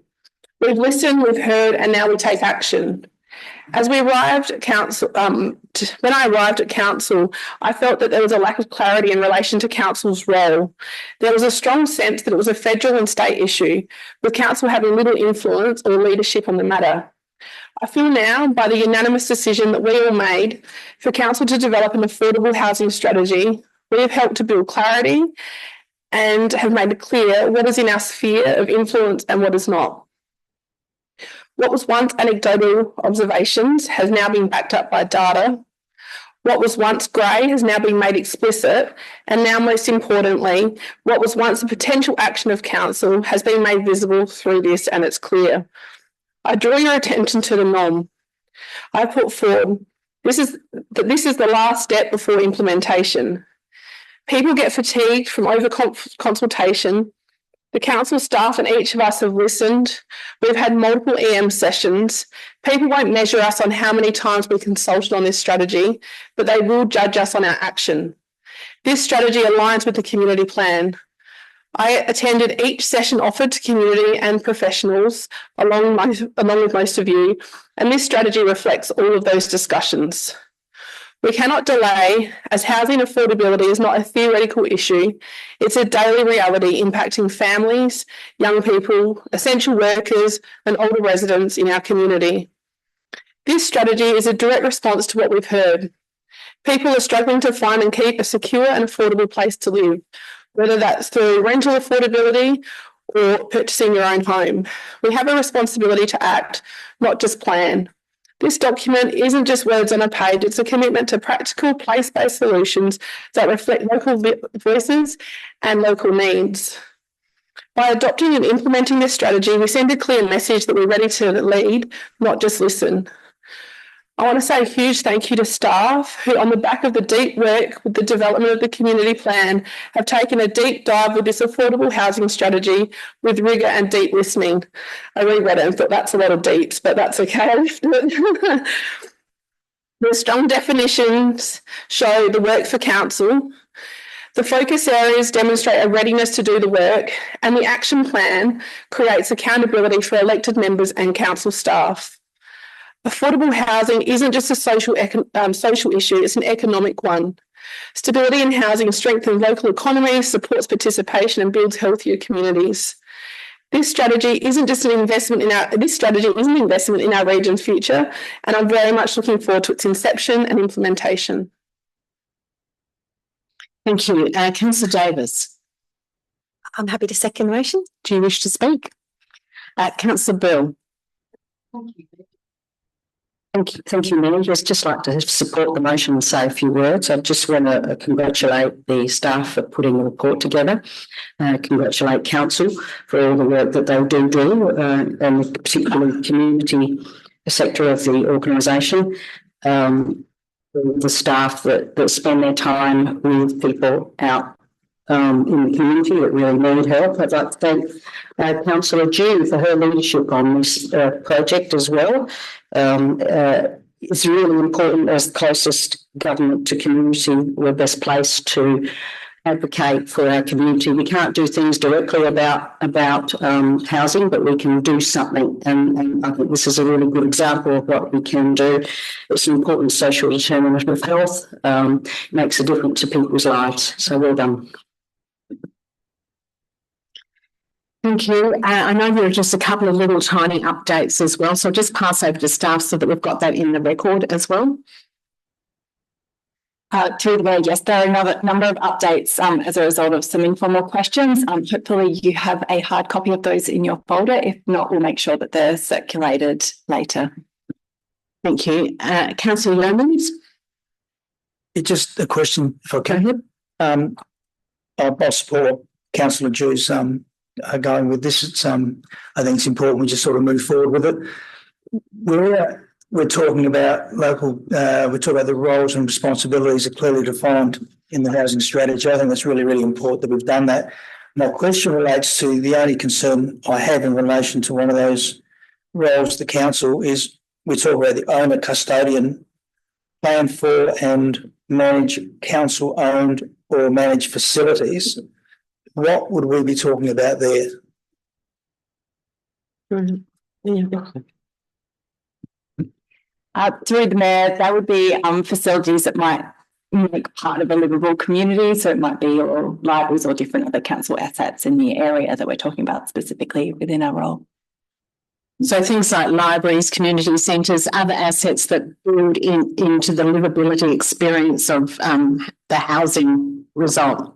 We've listened, we've heard, and now we take action. As we arrived at council, when I arrived at council, I felt that there was a lack of clarity in relation to council's role. There was a strong sense that it was a federal and state issue, with council having little influence or leadership on the matter. I feel now, by the unanimous decision that we all made for council to develop an affordable housing strategy, we have helped to build clarity and have made it clear what is in our sphere of influence and what is not. What was once anecdotal observations has now been backed up by data. What was once grey has now been made explicit, and now most importantly, what was once a potential action of council has been made visible through this, and it's clear. I draw your attention to the norm. I put forward this is the last step before implementation. People get fatigued from over-consultation. The council staff and each of us have listened. We've had multiple EM sessions. People won't measure us on how many times we consulted on this strategy, but they will judge us on our action. This strategy aligns with the community plan. I attended each session offered to community and professionals along with most of you, and this strategy reflects all of those discussions. We cannot delay, as housing affordability is not a theoretical issue. It's a daily reality impacting families, young people, essential workers, and older residents in our community. This strategy is a direct response to what we've heard. People are struggling to find and keep a secure and affordable place to live, whether that's through rental affordability or purchasing your own home. We have a responsibility to act, not just plan. This document isn't just words on a page, it's a commitment to practical place-based solutions that reflect local voices and local needs. By adopting and implementing this strategy, we send a clear message that we're ready to lead, not just listen. I want to say a huge thank you to staff who, on the back of the deep work with the development of the community plan, have taken a deep dive with this affordable housing strategy with rigour and deep listening. I reread it and thought that's a lot of deeps, but that's okay. The strong definitions show the work for council. The focus areas demonstrate a readiness to do the work, and the action plan creates accountability for elected members and council staff. Affordable housing isn't just a social issue, it's an economic one. Stability in housing strengthens local economies, supports participation and builds healthier communities. This strategy isn't just an investment in our region's future, and I'm very much looking forward to its inception and implementation. Thank you. Councillor Davis. I'm happy to second the motion. Do you wish to speak? Councillor Bill. Thank you, Mary. Just like to support the motion and say a few words. I just want to congratulate the staff for putting the report together, congratulate council for all the work that they do, and particularly community sector of the organisation, the staff that spend their time with people out in the community that really need help. I'd like to thank Councillor Jew for her leadership on this project as well. It's really important as the closest government to community, we're best placed to advocate for our community. We can't do things directly about housing, but we can do something. And I think this is a really good example of what we can do. It's an important social determinant of health, makes a difference to people's lives. So well done. Thank you. I know there are just a couple of little tiny updates as well, so I'll just pass over to staff so that we've got that in the record as well. Through the way, yes, there are another number of updates as a result of some informal questions. Hopefully you have a hard copy of those in your folder. If not, we'll make sure that they're circulated later. Thank you. Councillor Yeomans. It's just a question, if I can. I'll support Councillor Jew's going with this. It's I think it's important we just sort of move forward with it. We're talking about local, we're talking about the roles and responsibilities are clearly defined in the housing strategy. I think that's really, really important that we've done that. My question relates to the only concern I have in relation to one of those roles, the council, is we talk about the owner custodian, plan for and manage council-owned or managed facilities. What would we be talking about there? Through the Mayor, that would be facilities that might make part of a livable community. So it might be or libraries or different other council assets in the area that we're talking about specifically within our role. So things like libraries, community centres, other assets that build into the livability experience of the housing result.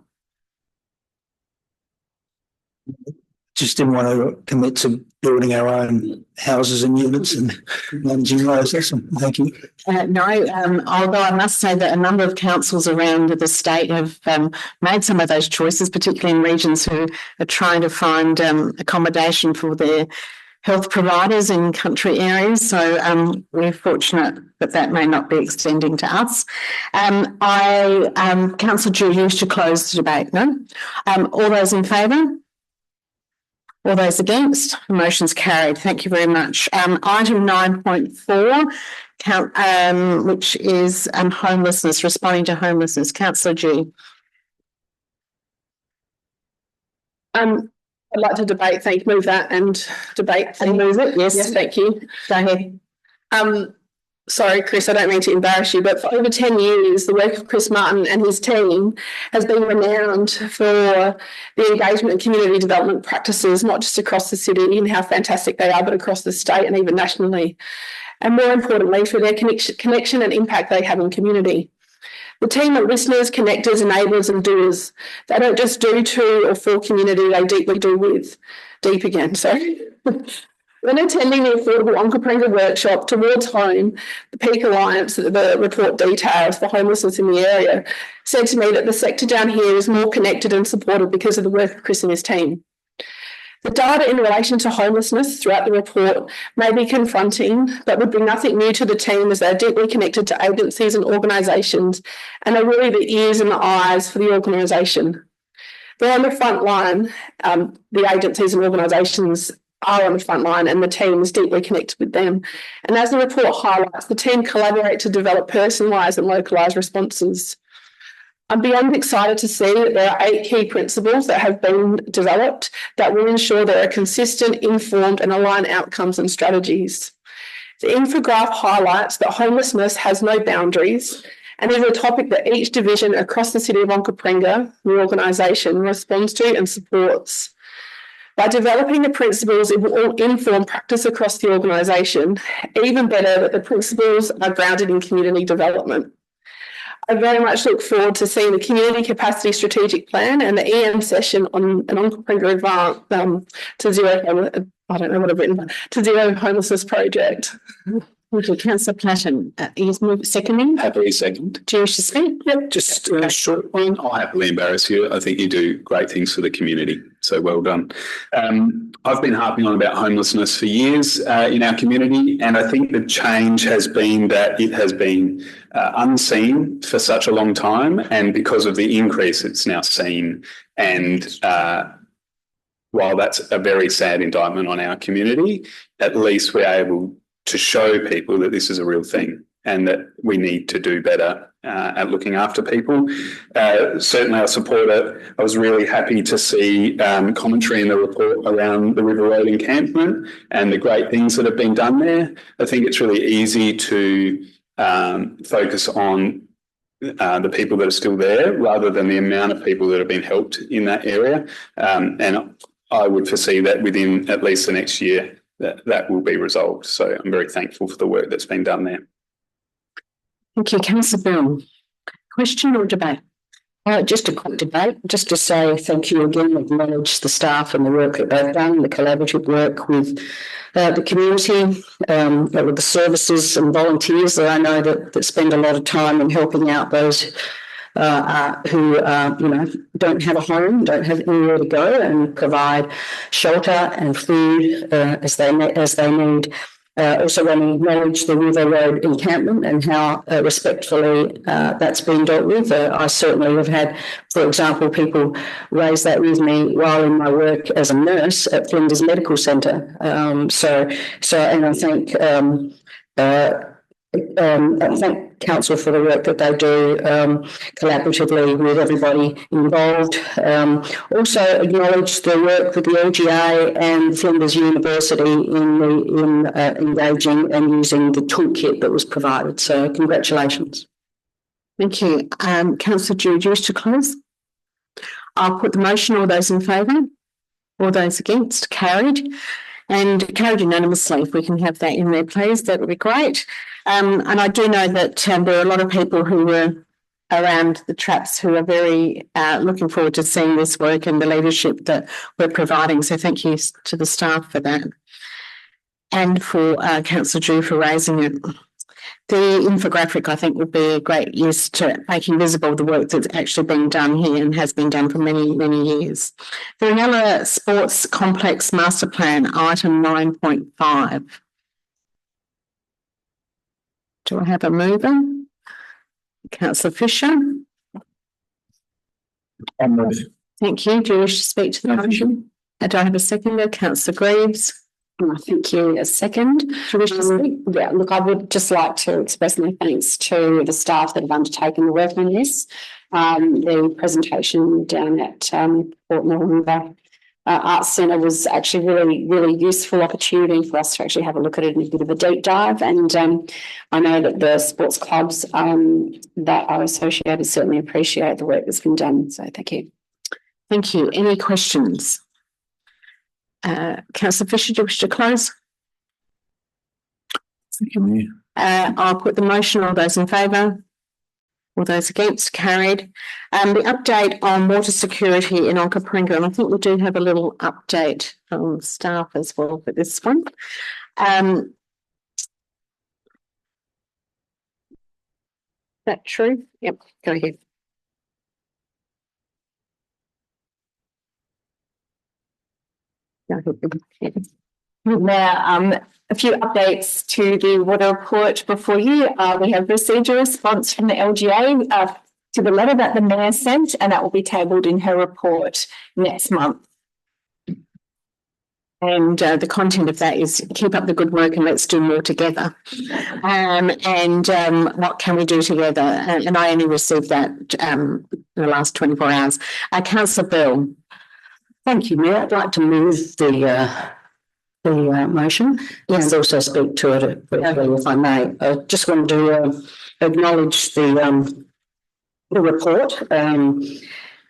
just didn't want to commit to building our own houses and units and managing those. Thank you. Although I must say that a number of councils around the state have made some of those choices, particularly in regions who are trying to find accommodation for their health providers in country areas. So we're fortunate that that may not be extending to us. Councillor Drew used to close the debate, no? All those in favour? All those against? The motion's carried. Thank you very much. Item 9.4, which is homelessness, responding to homelessness. Councillor G. I'd like to debate, move that and debate. And move it, yes. Yes, thank you. Go ahead. Sorry, Chris, I don't mean to embarrass you, but for over 10 years, the work of Chris Martin and his team has been renowned for the engagement and community development practices, not just across the city and how fantastic they are, but across the state and even nationally. And more importantly, for their connection and impact they have in community. The team are listeners, connectors, enablers and doers. They don't just do to or for community, they deeply do with. Deep again, sorry. When attending the Affordable Onkaparinga workshop Towards Home, the Peak Alliance, the report details for homelessness in the area, said to me that the sector down here is more connected and supported because of the work of Chris and his team. The data in relation to homelessness throughout the report may be confronting, but would bring nothing new to the team as they're deeply connected to agencies and organisations and are really the ears and the eyes for the organisation. They're on the front line, the agencies and organisations are on the front line and the team is deeply connected with them. And as the report highlights, the team collaborate to develop personalised and localised responses. I'm beyond excited to see that there are 8 key principles that have been developed that will ensure there are consistent, informed and aligned outcomes and strategies. The infograph highlights that homelessness has no boundaries and is a topic that each division across the city of Onkaparinga, the organisation, responds to and supports. By developing the principles, it will all inform practice across the organisation. Even better, that the principles are grounded in community development. I very much look forward to seeing the Community Capacity Strategic Plan and the EM session on an Onkaparinga Advance to zero homelessness project. Thank you, Councillor Platten. Is move seconding? Happily second. Do you wish to speak? Yep, just a short one. I'll happily embarrass you. I think you do great things for the community. So well done. I've been harping on about homelessness for years in our community, and I think the change has been that it has been unseen for such a long time, and because of the increase, it's now seen. And while that's a very sad indictment on our community, at least we're able to show people that this is a real thing and that we need to do better at looking after people. Certainly I support it. I was really happy to see commentary in the report around the River Road encampment and the great things that have been done there. I think it's really easy to focus on the people that are still there rather than the amount of people that have been helped in that area. And I would foresee that within at least the next year, that will be resolved. So I'm very thankful for the work that's been done there. Thank you. Councillor Bell. Question or debate? Just a quick debate, just to say thank you again, acknowledge the staff and the work that they've done, the collaborative work with the community, with the services and volunteers that I know that spend a lot of time in helping out those who don't have a home, don't have anywhere to go, and provide shelter and food as they need. Also want to acknowledge the River Road encampment and how respectfully that's been dealt with. I certainly have had, for example, people raise that with me while in my work as a nurse at Flinders Medical Centre. And I thank Council for the work that they do collaboratively with everybody involved. Also acknowledge the work with the LGA and Flinders University in engaging and using the toolkit that was provided. So congratulations. Thank you. Councillor Drew, do you wish to close? I'll put the motion. All those in favour? All those against? Carried. And carried unanimously. If we can have that in there, please, that would be great. And I do know that there are a lot of people who were around the traps who are very looking forward to seeing this work and the leadership that we're providing. So thank you to the staff for that. And for Councillor Drew for raising it. The infographic, I think, would be a great use to making visible the work that's actually being done here and has been done for many, many years. The REYNELLA Sports Complex Master Plan, item 9.5. Do I have a mover? Councillor Fisher. I'll move. Thank you. Do you wish to speak to the motion? Do I have a seconder? Councillor Greaves. Thank you. A second. Do you wish to speak? Yeah, look, I would just like to express my thanks to the staff that have undertaken the work on this. The presentation down at Port Melbourne Arts Centre was actually really useful opportunity for us to actually have a look at it in a bit of a deep dive. And I know that the sports clubs that are associated certainly appreciate the work that's been done. So thank you. Thank you. Any questions? Councillor Fisher, do you wish to close? I'll put the motion. All those in favour? All those against? Carried. The update on water security in Onkaparinga, and I think we do have a little update from staff as well for this one. That true? Yep, go ahead. Now, a few updates to the water report before you. We have received a response from the LGA to the letter that the Mayor sent, and that will be tabled in her report next month. And the content of that is keep up the good work and let's do more together. What can we do together? And I only received that in the last 24 hours. Councillor Bell. Thank you, Mayor. I'd like to move the motion and also speak to it briefly, if I may. I just want to acknowledge the report and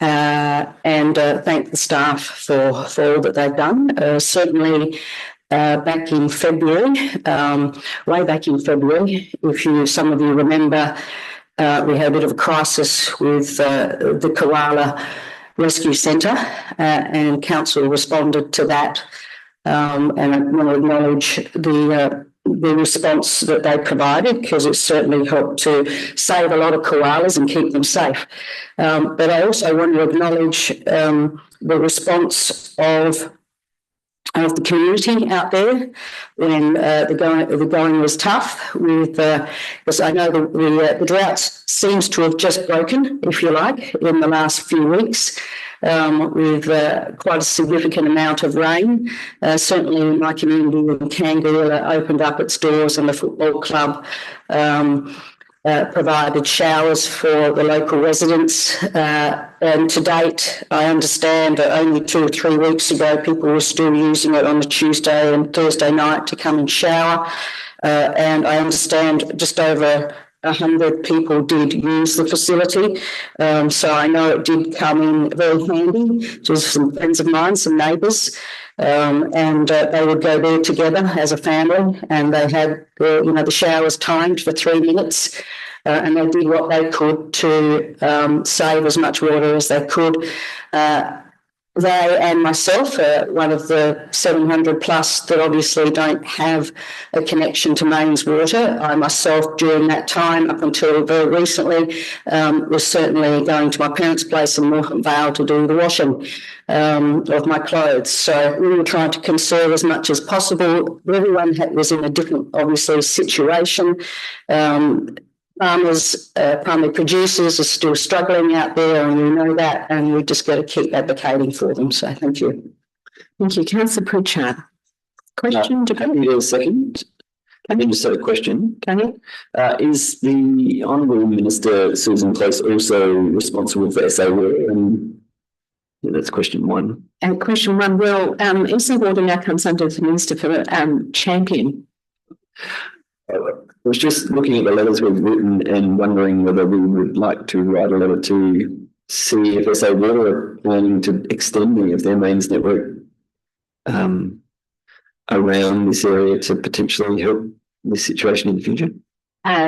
thank the staff for all that they've done. Certainly, back in February, way back in February, if some of you remember, we had a bit of a crisis with the Koala Rescue Centre, and council responded to that. And I want to acknowledge the response that they provided, because it certainly helped to save a lot of koalas and keep them safe. But I also want to acknowledge the response of the community out there when the going was tough. Because I know the drought seems to have just broken, if you like, in the last few weeks. With quite a significant amount of rain. Certainly in my community in Kangaroo opened up its doors, and the football club provided showers for the local residents. And to date, I understand that only 2 or 3 weeks ago, people were still using it on a Tuesday and Thursday night to come and shower. And I understand just over 100 people did use the facility. So I know it did come in very handy to some friends of mine, some neighbours, and they would go there together as a family, and they had the showers timed for 3 minutes, and they did what they could to save as much water as they could. They and myself are one of the 700 plus that obviously don't have a connection to mains water. I myself, during that time, up until very recently, was certainly going to my parents' place in VALE to do the washing of my clothes. So we were trying to conserve as much as possible. Everyone was in a different, obviously, situation. Farmers, primary producers are still struggling out there, and we know that, and we just got to keep advocating for them. So thank you. Thank you. Councillor Pritchard. Question? A second. Can you just have a question? Can you? Is the Honourable Minister Susan Close also responsible for SA Water? And that's question one. And question one, well, SA Water now comes under the Minister for Champion. I was just looking at the letters we've written and wondering whether we would like to write a letter to see if SA Water are planning to extend any of their mains network around this area to potentially help this situation in the future.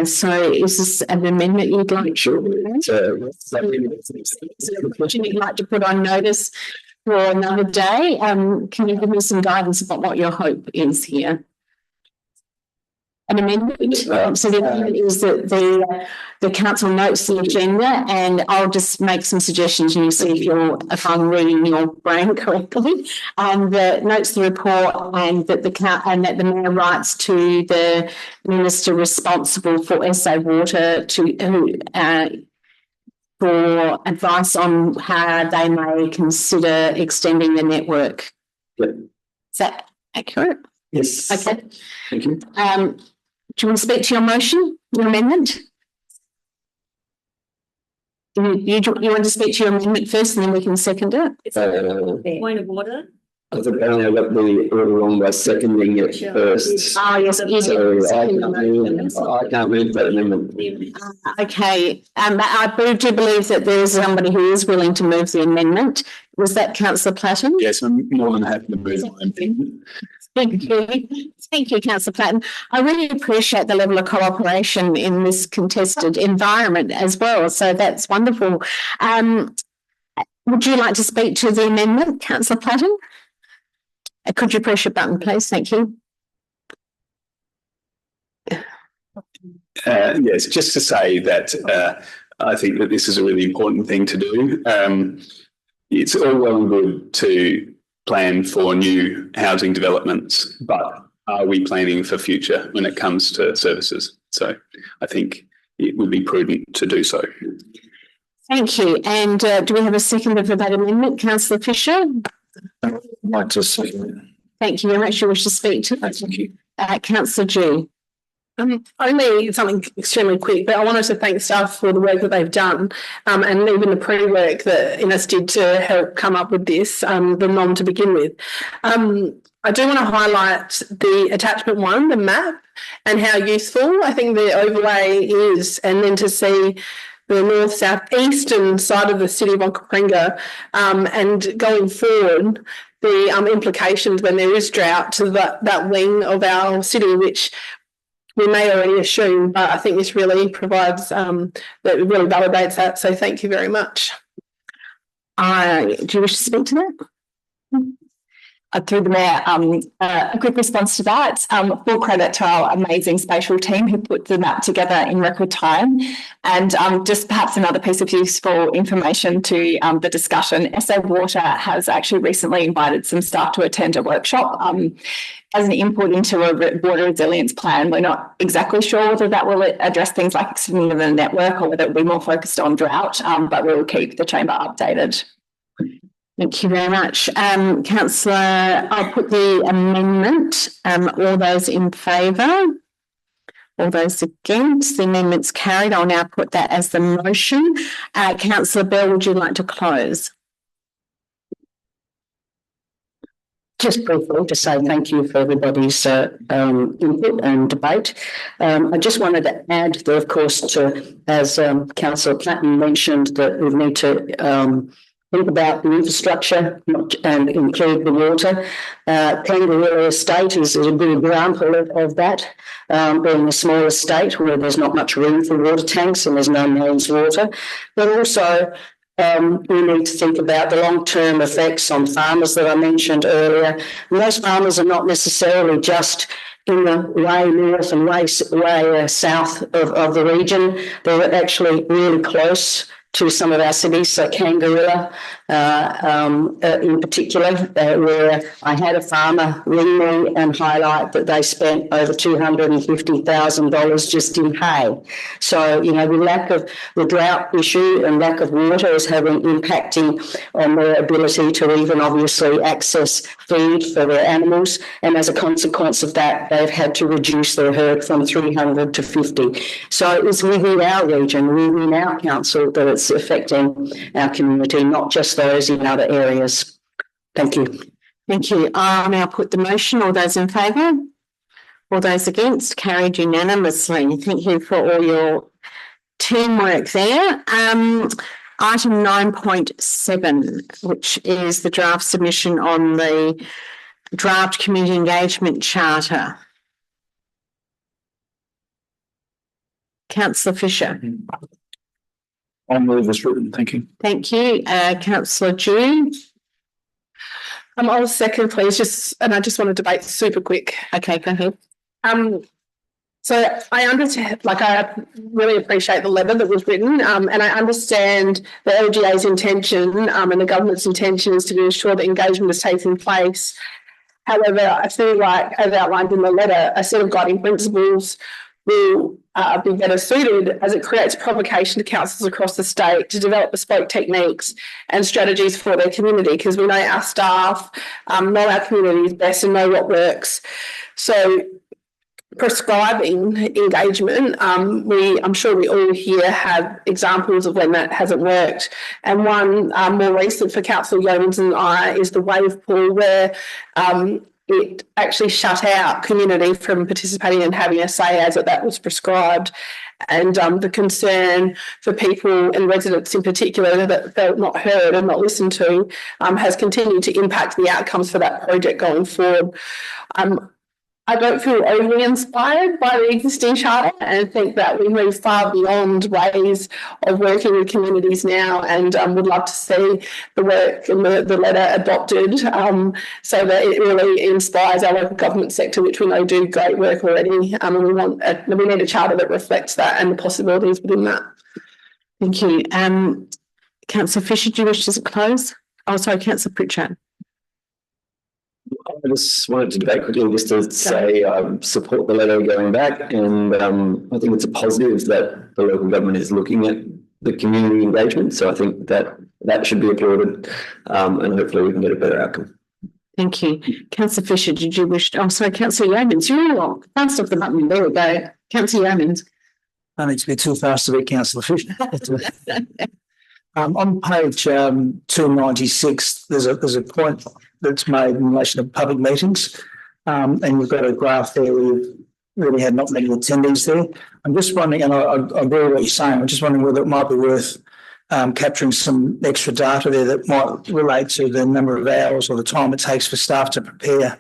So is this an amendment you'd like? Sure. You'd like to put on notice for another day? Can you give me some guidance about what your hope is here? An amendment. So the amendment is that the council notes the agenda, and I'll just make some suggestions and you see if I'm reading your brain correctly. That notes the report and that the mayor writes to the minister responsible for SA Water for advice on how they may consider extending the network. Yep. Is that accurate? Yes. Okay. Thank you. Do you want to speak to your motion, your amendment? You want to speak to your amendment first and then we can second it? Point of order. I think I got the order wrong by seconding it first. Oh, yes. So I can't move that amendment. Okay. I do believe that there is somebody who is willing to move the amendment. Was that Councillor Platten? Yes, I'm more than happy to move my amendment. Thank you. Thank you, Councillor Platten. I really appreciate the level of cooperation in this contested environment as well. So that's wonderful. Would you like to speak to the amendment, Councillor Platten? Could you press your button, please? Thank you. Yes, just to say that I think that this is a really important thing to do. It's all well and good to plan for new housing developments, but are we planning for future when it comes to services? So I think it would be prudent to do so. Thank you. And do we have a seconder for that amendment? Councillor Fisher? I'd like to second. Thank you very much. You wish to speak to that? Thank you. Councillor G. Only something extremely quick, but I wanted to thank staff for the work that they've done, and even the pre-work that Ines did to help come up with this, the NOM to begin with. I do want to highlight the attachment 1, the map, and how useful I think the overlay is, and then to see the north, south, eastern side of the city of Onkaparinga, and going forward, the implications when there is drought to that wing of our city, which we may already assume, but I think this really provides, that really validates that. So thank you very much. Do you wish to speak to that? Through the Mayor, a quick response to that. Full credit to our amazing spatial team who put the map together in record time. And just perhaps another piece of useful information to the discussion. SA Water has actually recently invited some staff to attend a workshop as an input into a water resilience plan. We're not exactly sure whether that will address things like extending the network or whether it will be more focused on drought, but we'll keep the chamber updated. Thank you very much. Councillor, I'll put the amendment. All those in favour? All those against? The amendment's carried. I'll now put that as the motion. Councillor Bell, would you like to close? Just briefly to say thank you for everybody's input and debate. I just wanted to add that, of course, as Councillor Platten mentioned, that we need to think about the infrastructure and include the water. Kangaroo Estate is a good example of that, being a small estate where there's not much room for water tanks and there's no mains water. But also we need to think about the long-term effects on farmers that I mentioned earlier. And those farmers are not necessarily just in the way north and way south of the region. They're actually really close to some of our cities, so Kangaroo in particular, where I had a farmer ring me and highlight that they spent over $250,000 just in hay. So, you know, the drought issue and lack of water is impacting on their ability to even obviously access feed for their animals. And as a consequence of that, they've had to reduce their herd from 300 to 50. So it's within our region, within our council, that it's affecting our community, not just those in other areas. Thank you. Thank you. I'll now put the motion. All those in favour? All those against? Carried unanimously. Thank you for all your teamwork there. Item 9.7, which is the draft submission on the draft community engagement charter. Councillor Fisher. I'll move as written. Thank you. Thank you. Councillor June. I'll second, please, and I just want to debate super quick. Okay, go ahead. So I understand, I really appreciate the letter that was written, and I understand the LGA's intention, and the government's intention is to ensure that engagement is taking place. However, I feel like, as outlined in the letter, a set of guiding principles will be better suited as it creates provocation to councils across the state to develop bespoke techniques and strategies for their community, because we know our staff know our communities best and know what works. So prescribing engagement, I'm sure we all here have examples of when that hasn't worked. And one more recent for Councillor Yeomans and I is the wave pool, where it actually shut out community from participating and having a say as that was prescribed. And the concern for people and residents in particular that felt not heard and not listened to has continued to impact the outcomes for that project going forward. I don't feel overly inspired by the existing charter, and think that we move far beyond ways of working with communities now, and would love to see the work and the letter adopted so that it really inspires our local government sector, which we know do great work already. And we need a charter that reflects that and the possibilities within that. Thank you. Councillor Fisher, do you wish to close? Oh, sorry, Councillor Pritchard. I just wanted to debate quickly just to say I support the letter going back, and I think it's a positive that the local government is looking at the community engagement. So I think that should be applauded, and hopefully we can get a better outcome. Thank you. Councillor Fisher, did you wish to, sorry, Councillor Yeomans, you're all fast off the button. There we go. Councillor Yeomans. I need to be too fast to beat Councillor Fisher. On page 296, there's a point that's made in relation to public meetings, and we've got a graph there where we've really had not many attendees there. I'm just wondering, and I agree with what you're saying, I'm just wondering whether it might be worth capturing some extra data there that might relate to the number of hours or the time it takes for staff to prepare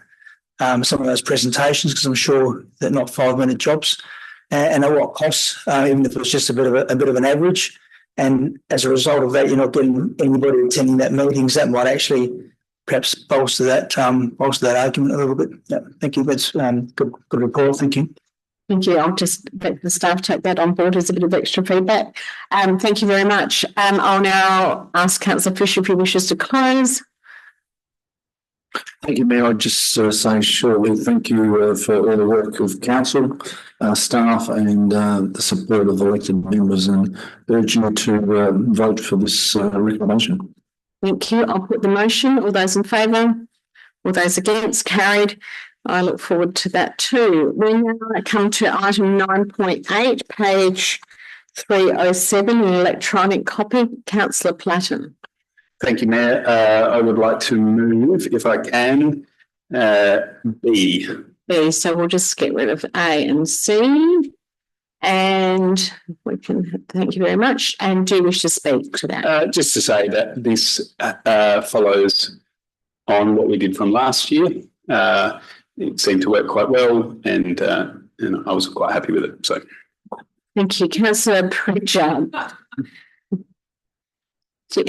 some of those presentations, because I'm sure they're not 5-minute jobs, and at what costs, even if it was just a bit of an average. And as a result of that, you're not getting anybody attending that meetings. That might actually perhaps bolster that argument a little bit. Yeah, thank you. That's good report. Thank you. Thank you. I'll just let the staff take that on board as a bit of extra feedback. Thank you very much. I'll now ask Councillor Fisher if he wishes to close. Thank you, Mayor. I'd just say shortly, thank you for all the work of council, staff, and the support of elected members, and urge you to vote for this recommendation. Thank you. I'll put the motion. All those in favour? All those against? Carried. I look forward to that too. We now come to item 9.8, page 307, an electronic copy. Councillor Platten. Thank you, Mayor. I would like to move, if I can, B. B, so we'll just get rid of A and C. And we can, thank you very much. And do you wish to speak to that? Just to say that this follows on what we did from last year. It seemed to work quite well, and I was quite happy with it. So, thank you, Councillor Pritchard. Do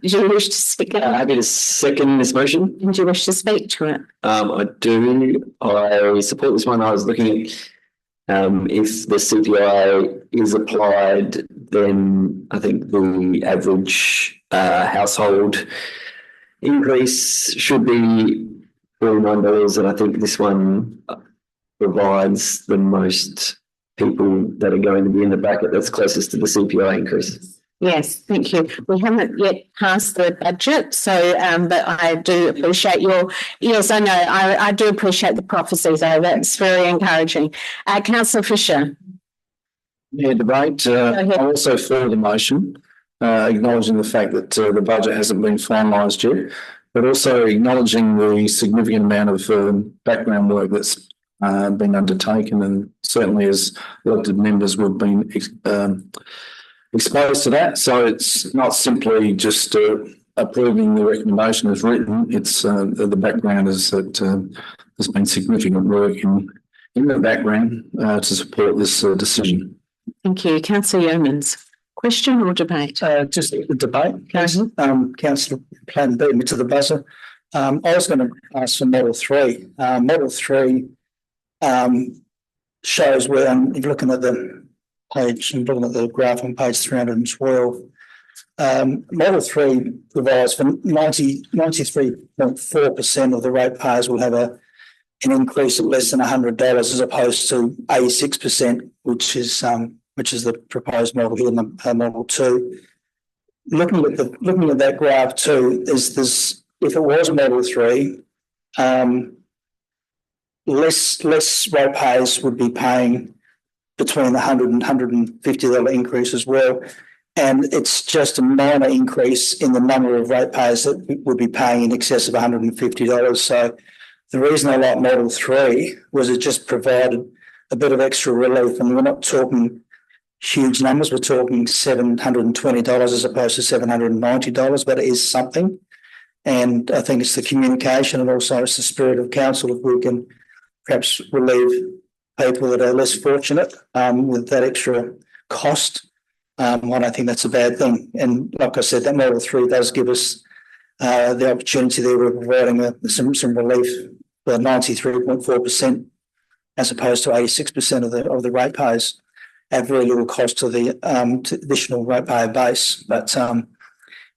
you wish to speak? Happy to second this motion. And do you wish to speak to it? I do. I support this one. I was looking at if the CPI is applied, then I think the average household increase should be $49, and I think this one provides the most people that are going to be in the bracket that's closest to the CPI increase. Yes, thank you. We haven't yet passed the budget, so but I do appreciate yes, I know, I do appreciate the prophecy though. That's very encouraging. Councillor Fisher. Yeah, debate. I also for the motion, acknowledging the fact that the budget hasn't been finalised yet, but also acknowledging the significant amount of background work that's been undertaken, and certainly as elected members we've been exposed to that. So it's not simply just approving the recommendation as written. It's the background is that there's been significant work in in the background to support this decision. Thank you. Councillor Yeomans, question or debate? Just the debate. Councillor Plan beat me to the buzzer. I was going to ask for Model 3. Model 3 shows where, if you're looking at the page, I'm looking at the graph on page 312, Model 3 provides for 93.4% of the ratepayers will have an increase of less than $100 as opposed to 86%, which is the proposed model here in the Model 2. Looking at that graph too, there's if it was Model 3, less ratepayers would be paying between $100 and $150 increase as well. And it's just a minor increase in the number of ratepayers that would be paying in excess of $150. So the reason I like Model 3 was it just provided a bit of extra relief. And we're not talking huge numbers, we're talking $720 as opposed to $790, but it is something. And I think it's the communication and also it's the spirit of council if we can perhaps relieve people that are less fortunate with that extra cost. I don't think that's a bad thing. And like I said, that Model 3 does give us the opportunity there of providing some relief for 93.4% as opposed to 86% of the ratepayers at very little cost to the additional ratepayer base. But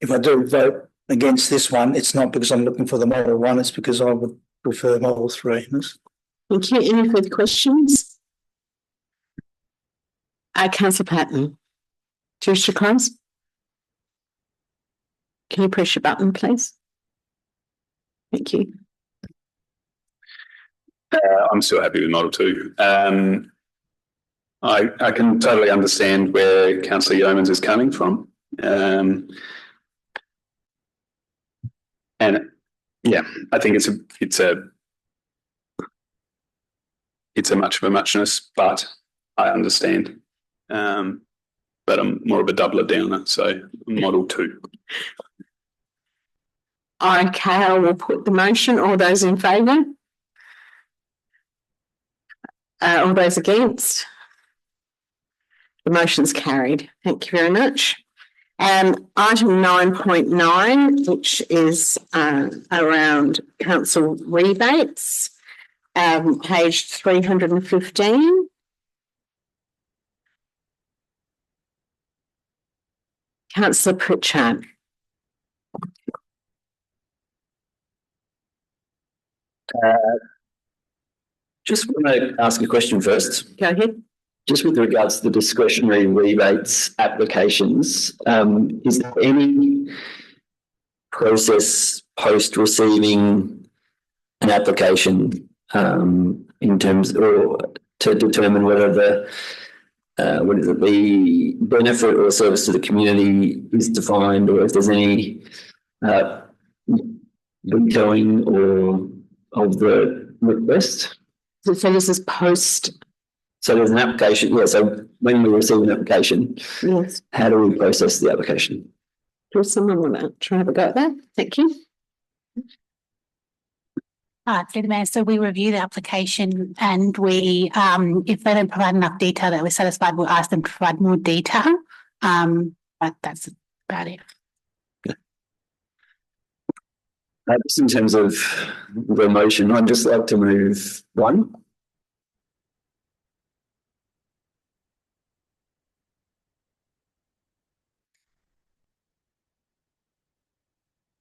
if I do vote against this one, it's not because I'm looking for the Model 1, it's because I would prefer Model 3. Thank you. Any further questions? Councillor Patton, do you wish to close? Can you press your button, please? Thank you. I'm still happy with Model 2. I can totally understand where Councillor Yeomans is coming from. And yeah, I think it's a much of a muchness, but I understand. But I'm more of a doubler downer, so Model 2. Okay, I will put the motion. All those in favour? All those against? The motion's carried. Thank you very much. Item 9.9, which is around council rebates, page 315. Councillor Pritchard. Just want to ask a question first. Go ahead. Just with regards to the discretionary rebates applications, is there any process post receiving an application in terms or to determine whether the benefit or service to the community is defined, or if there's any vetoing or of the request? So this is post. So there's an application. Yeah. So when we receive an application, Yes. How do we process the application? Does someone want to try to have a go at that? Thank you. Through the Mayor, so we review the application and we, if they don't provide enough detail that we're satisfied, we'll ask them to provide more detail. But that's about it. Just in terms of the motion, I'd just like to move one.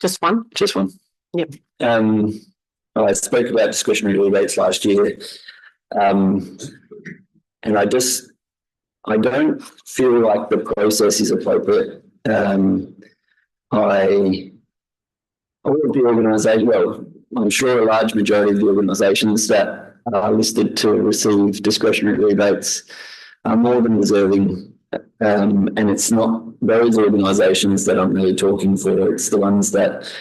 Just one? Just one. Yep. I spoke about discretionary rebates last year. And I don't feel like the process is appropriate. All of the organisation, well, I'm sure a large majority of the organisations that are listed to receive discretionary rebates are more than deserving. And it's not those organisations that I'm really talking for. It's the ones that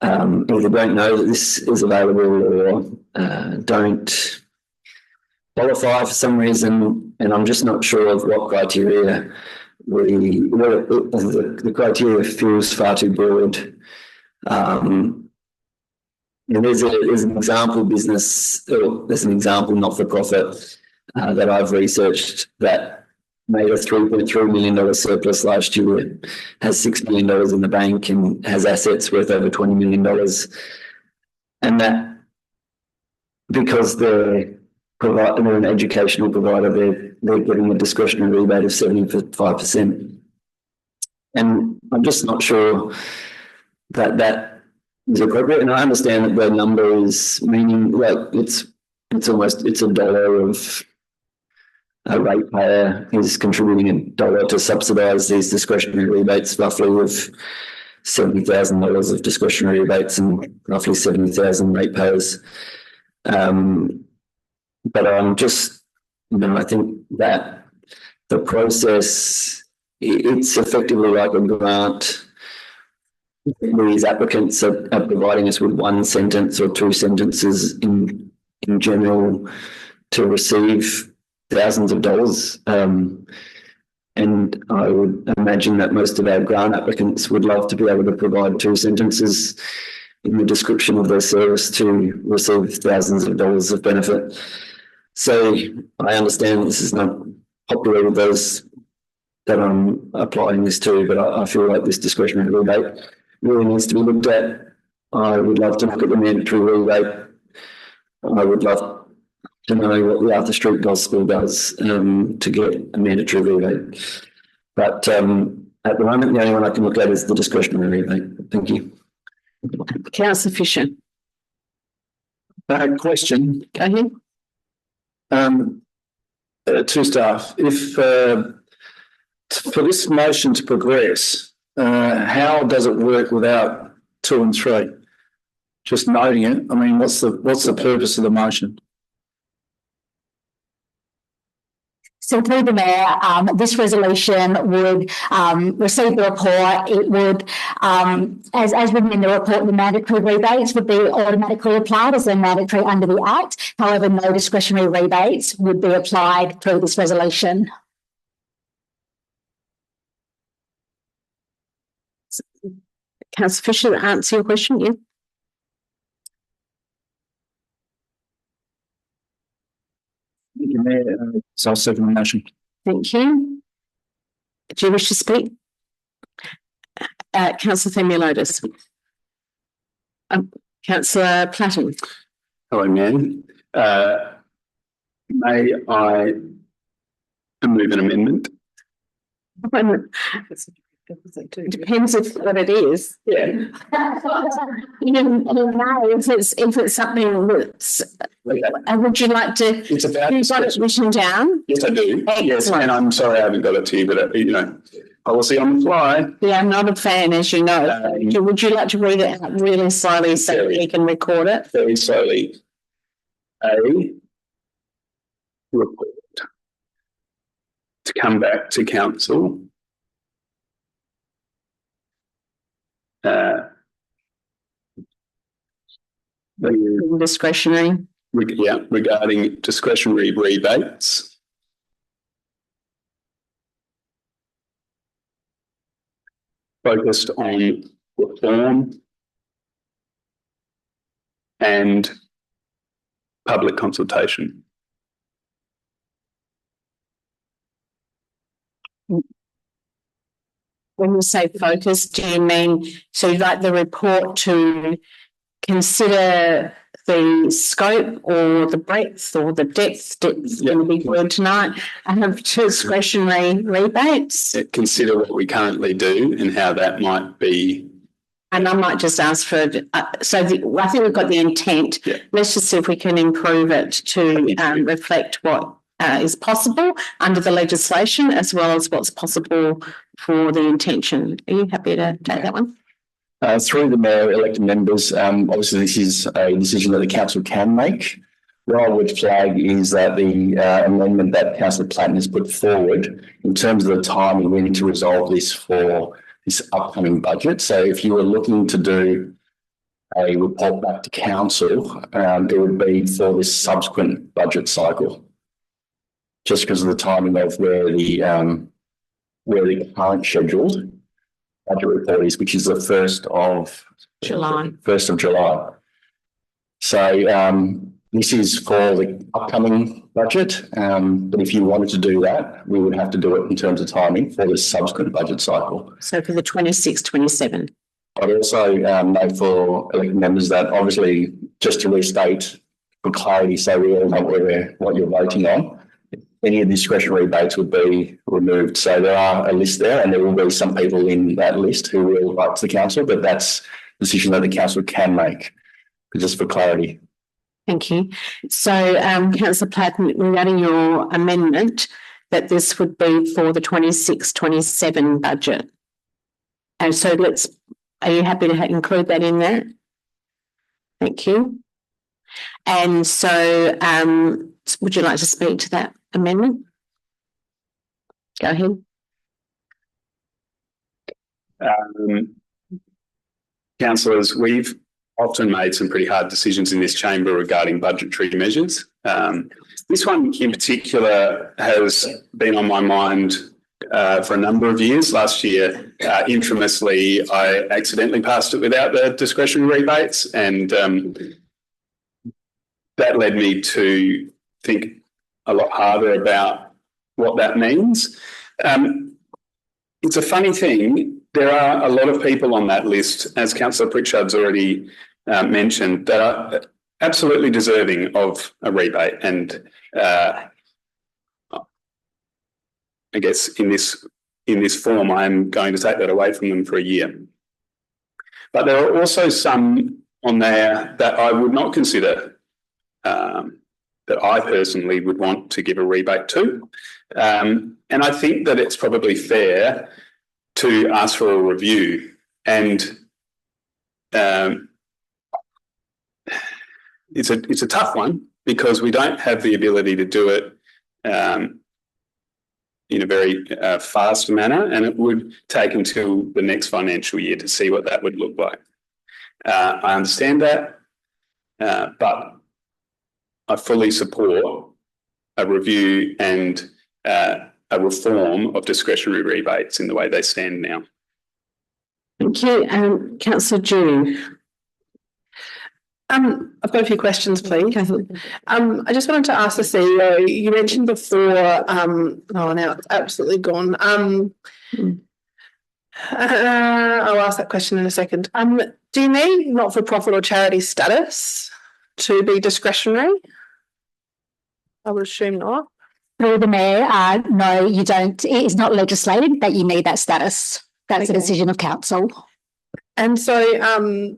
either don't know that this is available or don't qualify for some reason. And I'm just not sure of what criteria the criteria feels far too broad. there's an example business, or there's an example not-for-profit that I've researched that made a $3.3 million surplus last year, has $6 million in the bank and has assets worth over $20 million. And that, because they're an educational provider, they're getting a discretionary rebate of 75%. And I'm just not sure that is appropriate. And I understand that the number is meaning like it's $1 of a ratepayer is contributing $1 to subsidise these discretionary rebates, roughly of $70,000 of discretionary rebates and roughly 70,000 ratepayers. But I'm just, I think that the process, it's effectively like a grant. These applicants are providing us with one sentence or two sentences in general to receive thousands of dollars. And I would imagine that most of our grant applicants would love to be able to provide two sentences in the description of their service to receive thousands of dollars of benefit. So I understand this is not popular with those that I'm applying this to, but I feel like this discretionary rebate really needs to be looked at. I would love to look at the mandatory rebate. I would love to know what the Arthur Street Gospel does to get a mandatory rebate. But at the moment, the only one I can look at is the discretionary rebate. Thank you. Councillor Fisher. Question. Go ahead. To staff, if for this motion to progress, how does it work without 2 and 3? Just noting it. I mean, what's the purpose of the motion? So through the Mayor, this resolution would receive the report. It would, as written in the report, the mandatory rebates would be automatically applied as they're mandatory under the Act. However, no discretionary rebates would be applied through this resolution. Councillor Fisher, answer your question, yeah? So I'll second the motion. Thank you. Do you wish to speak? Councillor Themilotis. Councillor Platten. Hello, Mayor. May I move an amendment? Depends what it is. Yeah. If it's something that's, would you like to? It's about. You've got it written down. Yes, I do. Excellent. Yes, and I'm sorry I haven't got it to you, but policy on the fly. Yeah, I'm not a fan, as you know. Would you like to read it out really slowly so that you can record it? Very slowly. A report to come back to council. Discretionary. Regarding discretionary rebates. Focused on reform and public consultation. When you say focus, do you mean, so you'd like the report to consider the scope or the breadth or the depth? Depth going to be good tonight. I have discretionary rebates. Consider what we currently do and how that might be. And I might just ask for, I think we've got the intent. Yeah. Let's just see if we can improve it to reflect what is possible under the legislation as well as what's possible for the intention. Are you happy to take that one? Through the Mayor, elected members, obviously this is a decision that the council can make. What I would flag is that the amendment that Councillor Platten has put forward, in terms of the timing, we need to resolve this for this upcoming budget. So if you were looking to do a report back to council, it would be for this subsequent budget cycle, just because of the timing of where the current scheduled budget report is, which is the 1st of July. So this is for the upcoming budget. But if you wanted to do that, we would have to do it in terms of timing for the subsequent budget cycle. So for the 26-27. I'd also note for elected members that obviously, just to restate for clarity, so we all know what you're voting on, any of the discretionary rebates would be removed. So there are a list there, and there will be some people in that list who will vote to the council, but that's a decision that the council can make, just for clarity. Thank you. So, Councillor Platt, regarding your amendment, that this would be for the 26-27 budget. And so are you happy to include that in there? Thank you. And so, would you like to speak to that amendment? Go ahead. Councillors, we've often made some pretty hard decisions in this chamber regarding budgetary measures. This one in particular has been on my mind for a number of years. Last year, infamously, I accidentally passed it without the discretionary rebates, and that led me to think a lot harder about what that means. It's a funny thing. There are a lot of people on that list, as Councillor Pritchard's already mentioned, that are absolutely deserving of a rebate. And I guess in this form, I'm going to take that away from them for a year. But there are also some on there that I would not consider that I personally would want to give a rebate to. And I think that it's probably fair to ask for a review. And it's a tough one because we don't have the ability to do it in a very fast manner, and it would take until the next financial year to see what that would look like. I understand that, but I fully support a review and a reform of discretionary rebates in the way they stand now. Thank you. Councillor June. I've got a few questions, please. I just wanted to ask the CEO, you mentioned before, now it's absolutely gone. I'll ask that question in a second. Do you need not-for-profit or charity status to be discretionary? I would assume not. Through the Mayor, no, you don't. It is not legislated that you need that status. That is a decision of council. And so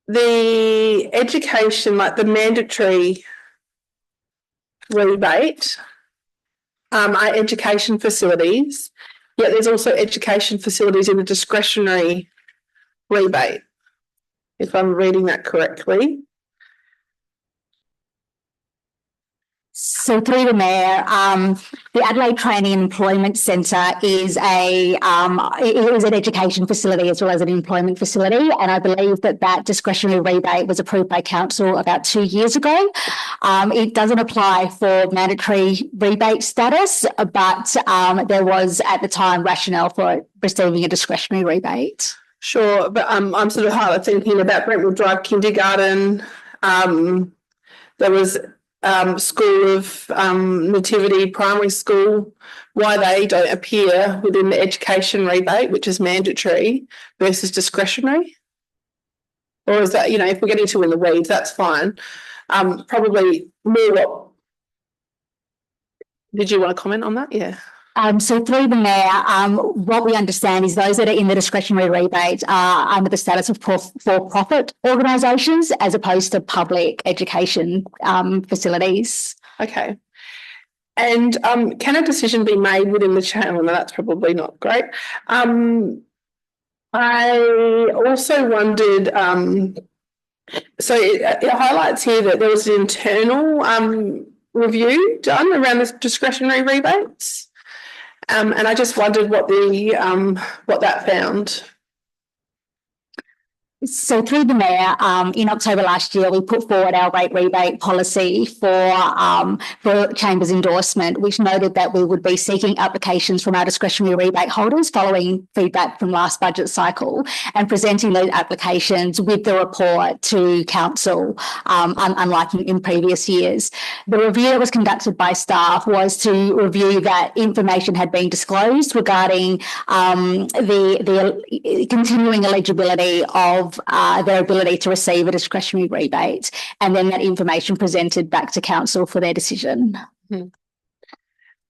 the education, like the mandatory rebate, are education facilities, yet there's also education facilities in the discretionary rebate, if I'm reading that correctly. So through the Mayor, the Adelaide Training and Employment Centre is an education facility as well as an employment facility, and I believe that discretionary rebate was approved by council about 2 years ago. It doesn't apply for mandatory rebate status, but there was at the time rationale for receiving a discretionary rebate. Sure, but I'm sort of thinking about Brentwood Drive Kindergarten. There was School of Nativity Primary School, why they don't appear within the education rebate, which is mandatory, versus discretionary? Or is that, if we're getting too in the weeds, that's fine. Probably more what... Did you want to comment on that? Yeah. So through the Mayor, what we understand is those that are in the discretionary rebate are under the status of for-profit organisations as opposed to public education facilities. Okay. And can a decision be made within the channel? No, that's probably not great. I also wondered, so it highlights here that there was an internal review done around the discretionary rebates. And I just wondered what that found. So through the Mayor, in October last year, we put forward our rate rebate policy for Chamber's endorsement, which noted that we would be seeking applications from our discretionary rebate holders following feedback from last budget cycle and presenting those applications with the report to Council, unlike in previous years. The review that was conducted by staff was to review that information had been disclosed regarding the continuing eligibility of their ability to receive a discretionary rebate, and then that information presented back to Council for their decision.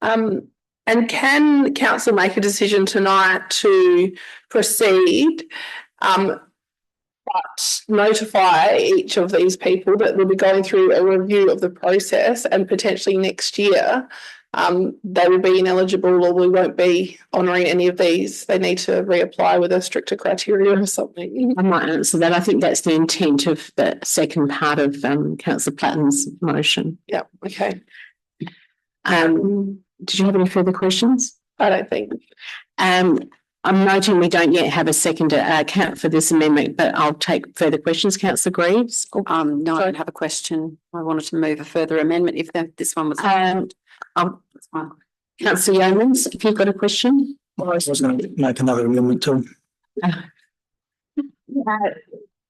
And can Council make a decision tonight to proceed, but notify each of these people that we'll be going through a review of the process and potentially next year they will be ineligible or we won't be honouring any of these? They need to reapply with a stricter criteria or something. I might answer that. I think that's the intent of the second part of Councillor Platon's motion. Yeah, okay. Did you have any further questions? I don't think. I'm noting we don't yet have a second count for this amendment, but I'll take further questions. Councillor Greaves? No, I don't have a question. I wanted to move a further amendment if this one was. Councillor Yeomans, if you've got a question. I was going to make another amendment too.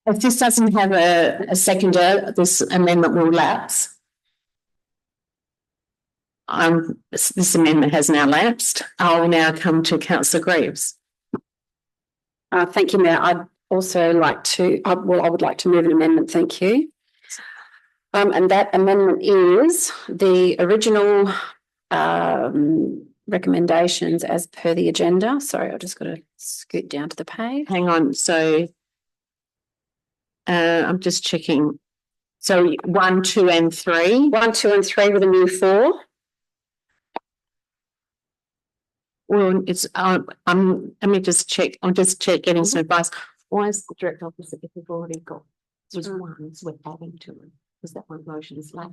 If this doesn't have a seconder, this amendment will lapse. This amendment has now lapsed. I will now come to Councillor Greaves. Thank you, Mayor. I'd also like to, I would like to move an amendment. Thank you. And that amendment is the original recommendations as per the agenda. Sorry, I've just got to scoot down to the page. Hang on. So I'm just checking. So 1, 2 and 3. 1, 2 and 3 with a new 4. Well, it's let me just check. I'm just getting some advice. Why is the direct opposite if we've already got was one, so we're adding to it? Because that one motion is like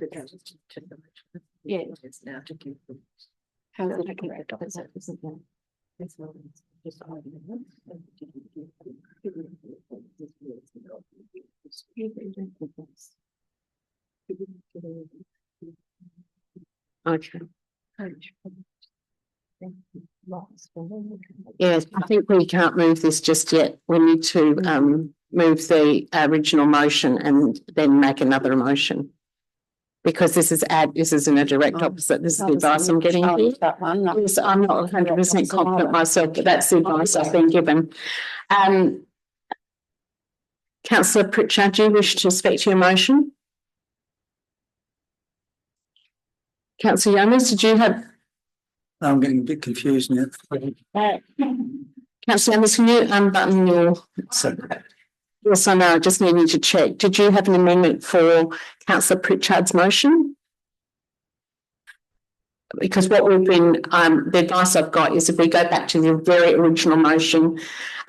yeah, it's now to give them. How is it direct opposite? Isn't that? That's not just okay. Yes, I think we can't move this just yet. We need to move the original motion and then make another motion. Because this is in a direct opposite. This is the advice I'm getting here. That one. Yes, I'm not 100% confident myself, but that's the advice I've been given. Councillor Pritchard, do you wish to speak to your motion? Councillor Yeomans, did you have? I'm getting a bit confused now. Councillor Yeomans, can you unbutton your? Yes, I know. I just need you to check. Did you have an amendment for Councillor Pritchard's motion? Because what we've been, the advice I've got is if we go back to the very original motion,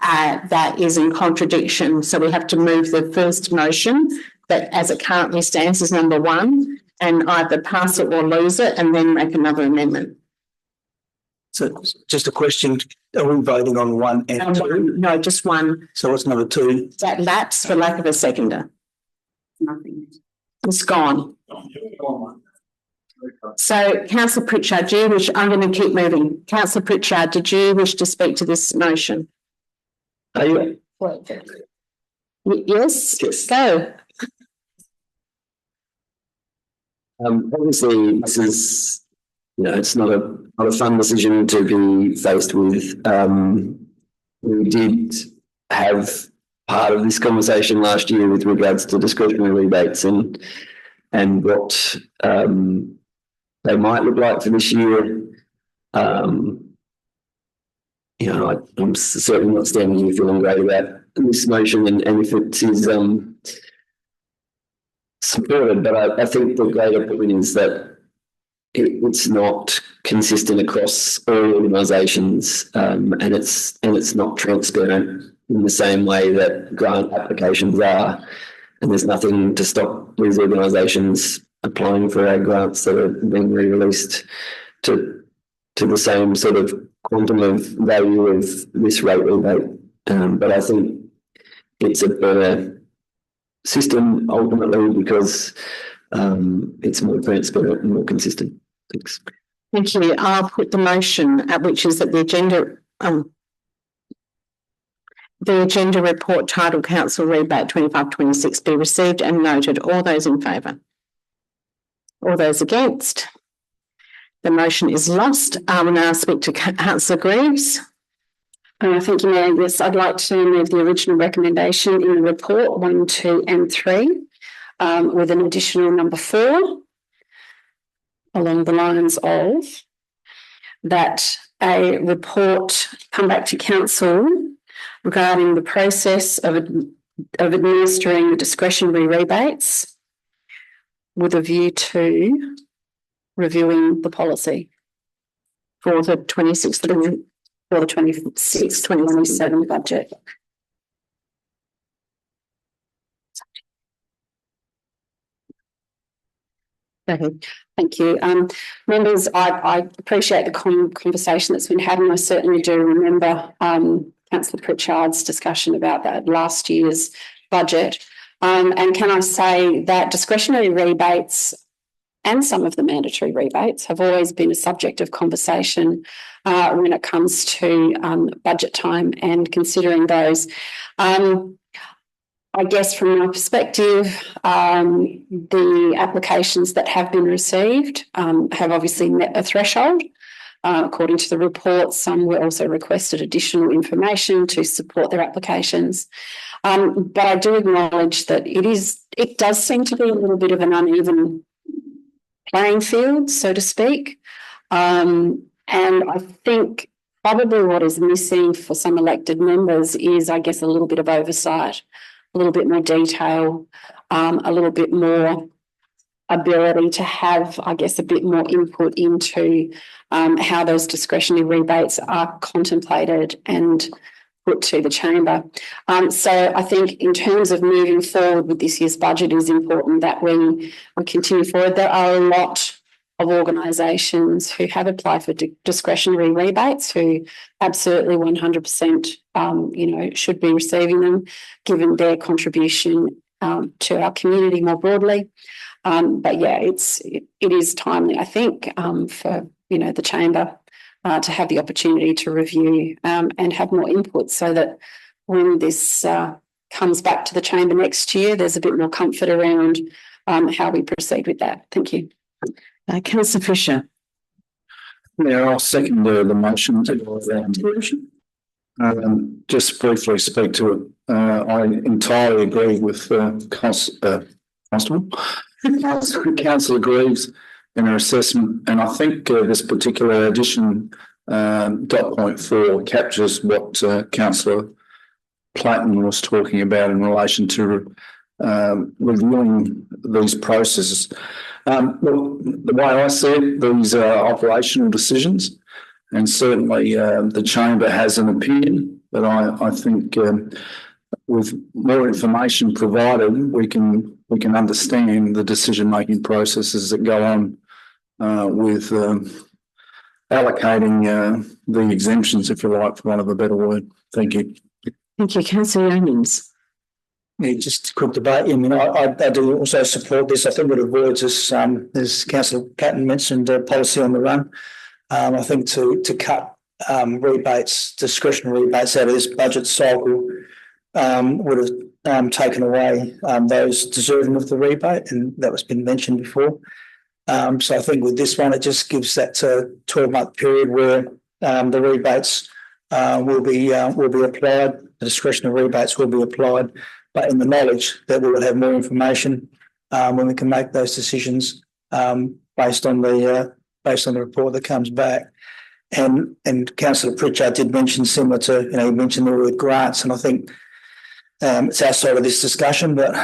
that is in contradiction. So we have to move the first motion that as it currently stands is number 1 and either pass it or lose it and then make another amendment. So just a question, are we voting on 1 and 2? No, just 1. So what's number 2? That lapse for lack of a seconder. Nothing. It's gone. So Councillor Pritchard, do you wish, I'm going to keep moving. Councillor Pritchard, did you wish to speak to this motion? Are you? Yes, go. Obviously this is, it's not a fun decision to be faced with. We did have part of this conversation last year with regards to discretionary rebates and what they might look like for this year. I'm certainly not standing here feeling great about this motion and if it is supported, but I think the greater point is that it's not consistent across all organisations, and it's not transparent in the same way that grant applications are, and there's nothing to stop these organisations applying for our grants that are being re-released to the same sort of quantum of value of this rate rebate. But I think it's a better system ultimately because it's more transparent and more consistent. Thanks. Thank you. I'll put the motion, which is that the agenda report titled Council Rebate 25-26 be received and noted. All those in favour? All those against? The motion is lost. I will now speak to Councillor Greaves. Thank you, Mayor. Yes, I'd like to move the original recommendation in the report 1, 2 and 3 with an additional number 4 along the lines of that a report come back to council regarding the process of administering the discretionary rebates with a view to reviewing the policy for the 26-27 budget. Okay, thank you. Members, I appreciate the conversation that's been had, and I certainly do remember Councillor Pritchard's discussion about that last year's budget. And can I say that discretionary rebates and some of the mandatory rebates have always been a subject of conversation when it comes to budget time and considering those. I guess from my perspective, the applications that have been received have obviously met a threshold. According to the report, some were also requested additional information to support their applications. But I do acknowledge that it does seem to be a little bit of an uneven playing field, so to speak. And I think probably what is missing for some elected members is, I guess, a little bit of oversight, a little bit more detail, a little bit more ability to have, I guess, a bit more input into how those discretionary rebates are contemplated and put to the chamber. So I think in terms of moving forward with this year's budget, it is important that we continue forward. There are a lot of organisations who have applied for discretionary rebates who absolutely 100% should be receiving them given their contribution to our community more broadly. But yeah, it is timely, I think, for the chamber to have the opportunity to review and have more input so that when this comes back to the chamber next year, there's a bit more comfort around how we proceed with that. Thank you. Councillor Fisher. Yeah, I'll second the motion. Just briefly speak to it. I entirely agree with Councillor Greaves in her assessment, and I think this particular addition, dot point 4, captures what Councillor Platon was talking about in relation to reviewing these processes. Well, the way I see it, these are operational decisions, and certainly the chamber has an opinion, but I think with more information provided, we can understand the decision-making processes that go on with allocating the exemptions, if you like, for want of a better word. Thank you. Thank you, Councillor Yeomans. Yeah, just a quick debate. I mean, I do also support this. I think it avoids us, as Councillor Patton mentioned, policy on the run. I think to cut rebates, discretionary rebates out of this budget cycle would have taken away those deserving of the rebate, and that was been mentioned before. So I think with this one, it just gives that 12-month period where the rebates will be applied, the discretionary rebates will be applied, but in the knowledge that we will have more information when we can make those decisions based on the report that comes back. And Councillor Pritchard did mention similar to, he mentioned the word grants, and I think it's outside of this discussion, but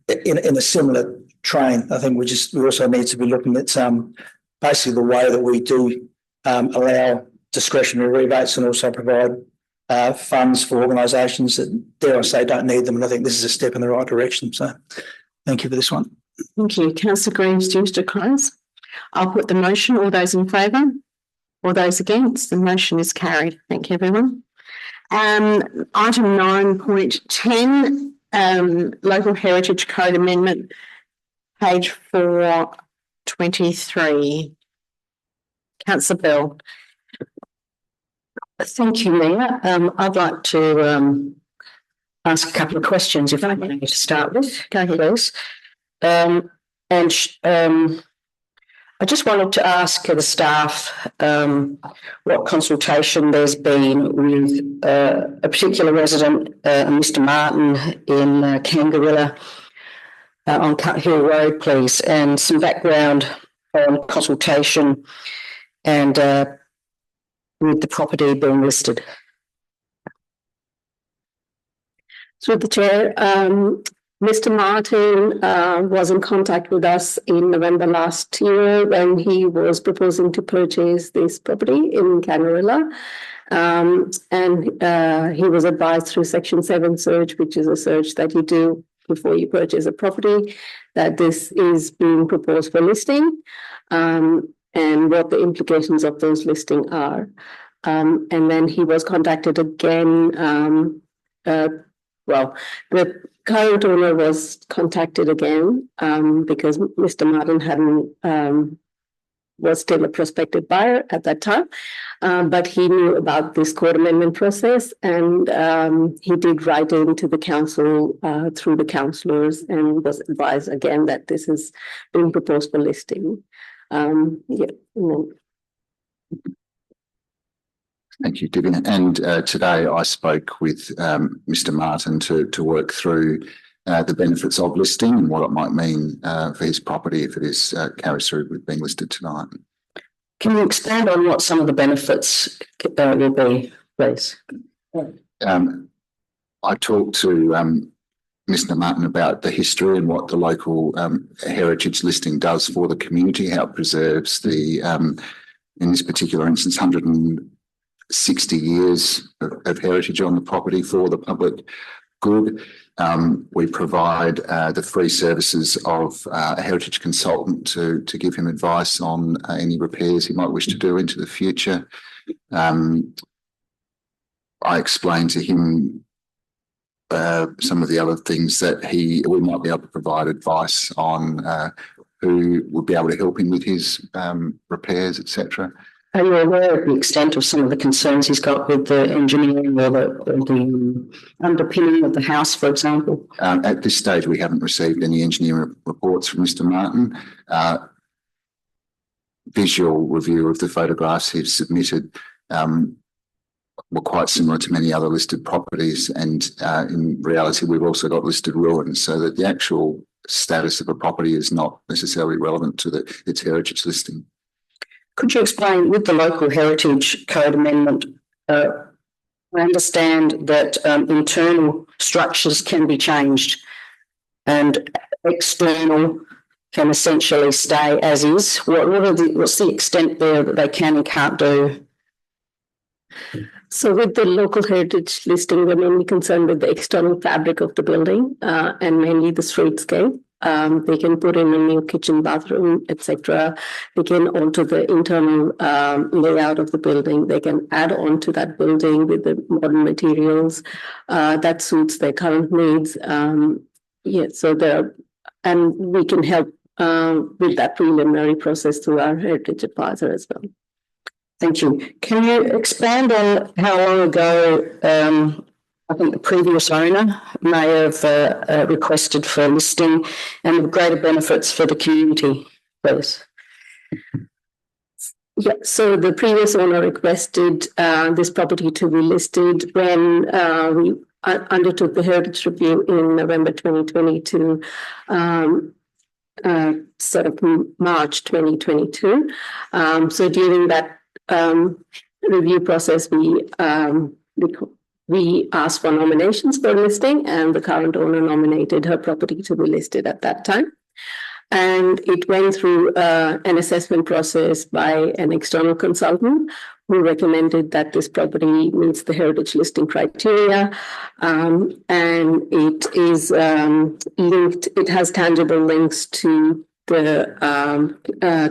in a similar train, I think we also need to be looking at basically the way that we do allow discretionary rebates and also provide funds for organisations that, dare I say, don't need them. And I think this is a step in the right direction. So thank you for this one. Thank you. Councillor Greaves, do you wish to close? I'll put the motion. All those in favour? All those against? The motion is carried. Thank you, everyone. Item 9.10, Local Heritage Code Amendment, page 423. Councillor Bell. Thank you, Mayor. I'd like to ask a couple of questions, if I may, to start with. Go ahead, please. I just wanted to ask the staff what consultation there's been with a particular resident, Mr. Martin in Kangarilla on Cut Hill Road, please, and some background on consultation and with the property being listed. Through the chair, Mr. Martin was in contact with us in November last year when he was proposing to purchase this property in Kangarilla. And he was advised through Section 7 search, which is a search that you do before you purchase a property, that this is being proposed for listing, and what the implications of those listing are. And then he was contacted again. The current owner was contacted again because Mr. Martin was still a prospective buyer at that time, but he knew about this code amendment process, and he did write into the council through the councillors and was advised again that this is being proposed for listing. Thank you, Vivian. And today I spoke with Mr. Martin to work through the benefits of listing and what it might mean for his property if it is carries through with being listed tonight. Can you expand on what some of the benefits will be, please? I talked to Mr. Martin about the history and what the local heritage listing does for the community, how it preserves the, in this particular instance, 160 years of heritage on the property for the public good. We provide the free services of a heritage consultant to give him advice on any repairs he might wish to do into the future. I explained to him some of the other things that we might be able to provide advice on, who would be able to help him with his repairs, etc. Are you aware of the extent of some of the concerns he's got with the engineering or the underpinning of the house, for example? At this stage, we haven't received any engineering reports from Mr. Martin. Visual review of the photographs he's submitted were quite similar to many other listed properties, and in reality, we've also got listed ruins, so that the actual status of a property is not necessarily relevant to its heritage listing. Could you explain, with the local heritage code amendment, I understand that internal structures can be changed and external can essentially stay as is. What's the extent there that they can and can't do? So with the local heritage listing, we're mainly concerned with the external fabric of the building and mainly the streetscape. They can put in a new kitchen, bathroom, etc. They can alter the internal layout of the building. They can add on to that building with the modern materials that suits their current needs. And we can help with that preliminary process through our heritage advisor as well. Thank you. Can you expand on how long ago I think the previous owner may have requested for listing and the greater benefits for the community, please? Yeah, so the previous owner requested this property to be listed when we undertook the heritage review in November 2022, sort of March 2022. So during that review process, we asked for nominations for listing, and the current owner nominated her property to be listed at that time. And it went through an assessment process by an external consultant who recommended that this property meets the heritage listing criteria, and it is linked, it has tangible links to the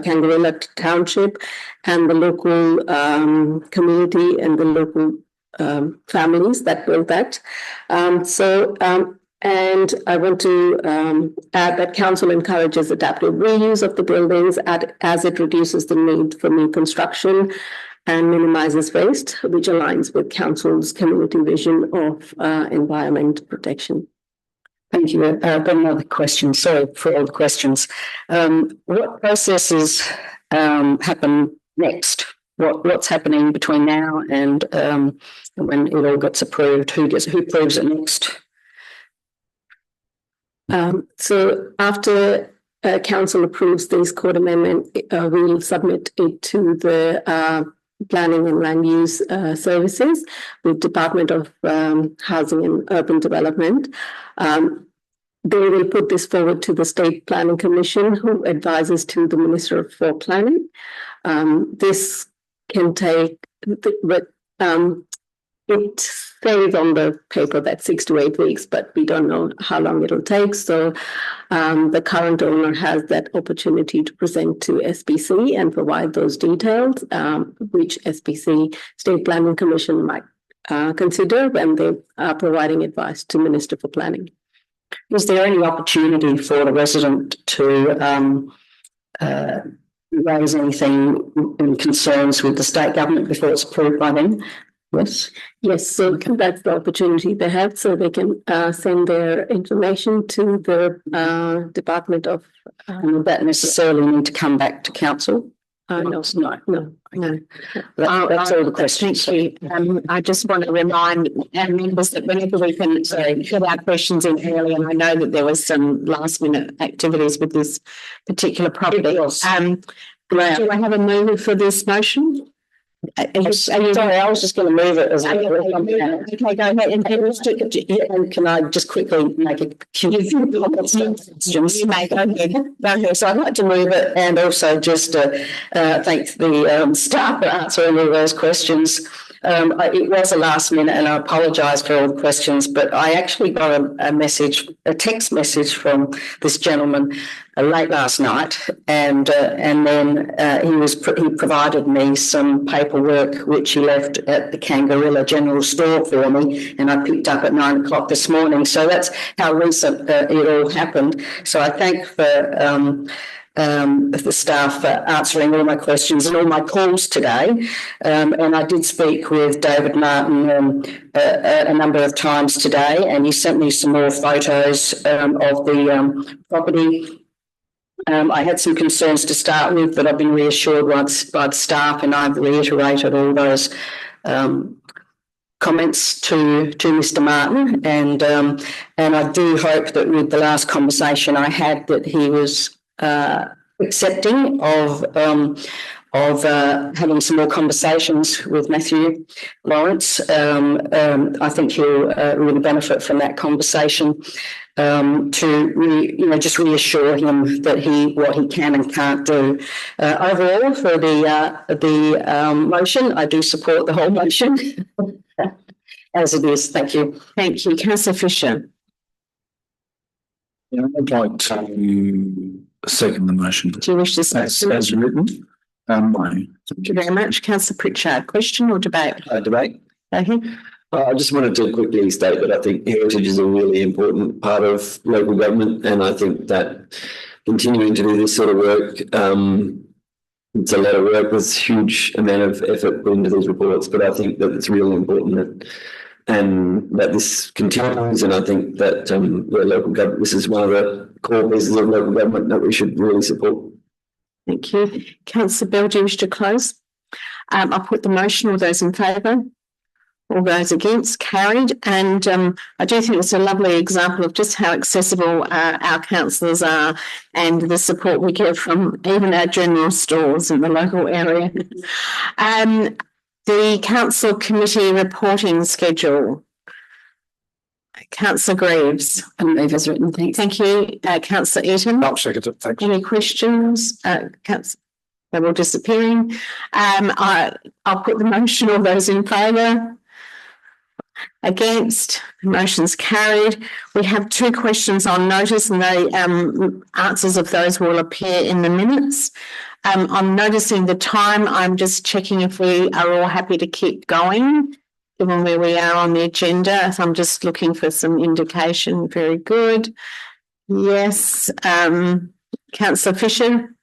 Kangarilla Township and the local community and the local families that built that. And I want to add that council encourages adaptive reuse of the buildings as it reduces the need for new construction and minimises waste, which aligns with council's community vision of environment protection. Thank you. I've got another question. Sorry for all the questions. What processes happen next? What's happening between now and when it all gets approved? Who approves it next? So after council approves this code amendment, we'll submit it to the Planning and Land Use Services with Department of Housing and Urban Development. They will put this forward to the State Planning Commission, who advises to the Minister for Planning. This can take, but it says on the paper that 6 to 8 weeks, but we don't know how long it'll take. So the current owner has that opportunity to present to SPC and provide those details, which SPC, State Planning Commission, might consider when they are providing advice to Minister for Planning. Is there any opportunity for the resident to raise anything in concerns with the state government before it's approved by them? Yes. Yes, so that's the opportunity they have, so they can send their information to the Department of. Would that necessarily need to come back to council? No. That's all the questions. Thank you. I just want to remind our members that whenever we can get our questions in early, and I know that there was some last minute activities with this particular property. Do I have a mover for this motion? Sorry, I was just going to move it as okay, go ahead. And can I just quickly make a few comments? You may go ahead. So I'd like to move it and also just thank the staff for answering all those questions. It was a last minute, and I apologise for all the questions, but I actually got a text message from this gentleman late last night, and then he provided me some paperwork which he left at the Kangaroo General Store for me, and I picked up at 9 o'clock this morning. So that's how recent it all happened. So I thank the staff for answering all my questions and all my calls today. And I did speak with David Martin a number of times today, and he sent me some more photos of the property. I had some concerns to start with, but I've been reassured by the staff, and I've reiterated all those comments to Mr. Martin. And I do hope that with the last conversation I had, that he was accepting of having some more conversations with Matthew Lawrence. I think he'll really benefit from that conversation, to just reassure him that what he can and can't do. Overall, for the motion, I do support the whole motion as it is. Thank you. Thank you, Councillor Fisher. Yeah, I'd like to second the motion. Do you wish to say as written? No. Thank you very much. Councillor Pritchard, question or debate? Debate. Okay. I just wanted to quickly state that I think heritage is a really important part of local government, and I think that continuing to do this sort of work, it's a lot of work. There's a huge amount of effort put into these reports, but I think that it's really important that this continues, and I think that local government, this is one of the core pieces of local government that we should really support. Thank you. Councillor Bell, do you wish to close? I'll put the motion. All those in favour? All those against? Carried. And I do think it's a lovely example of just how accessible our councillors are, and the support we get from even our general stores in the local area. The council committee reporting schedule. Councillor Greaves. And move as written. Thanks. Thank you. Councillor Eaton. I'll second it. Thanks. Any questions? They're all disappearing. I'll put the motion. All those in favour? Against? The motion's carried. We have 2 questions on notice, and the answers of those will appear in the minutes. I'm noticing the time. I'm just checking if we are all happy to keep going. given where we are on the agenda. So I'm just looking for some indication. Very good. Yes, Councillor Fisher.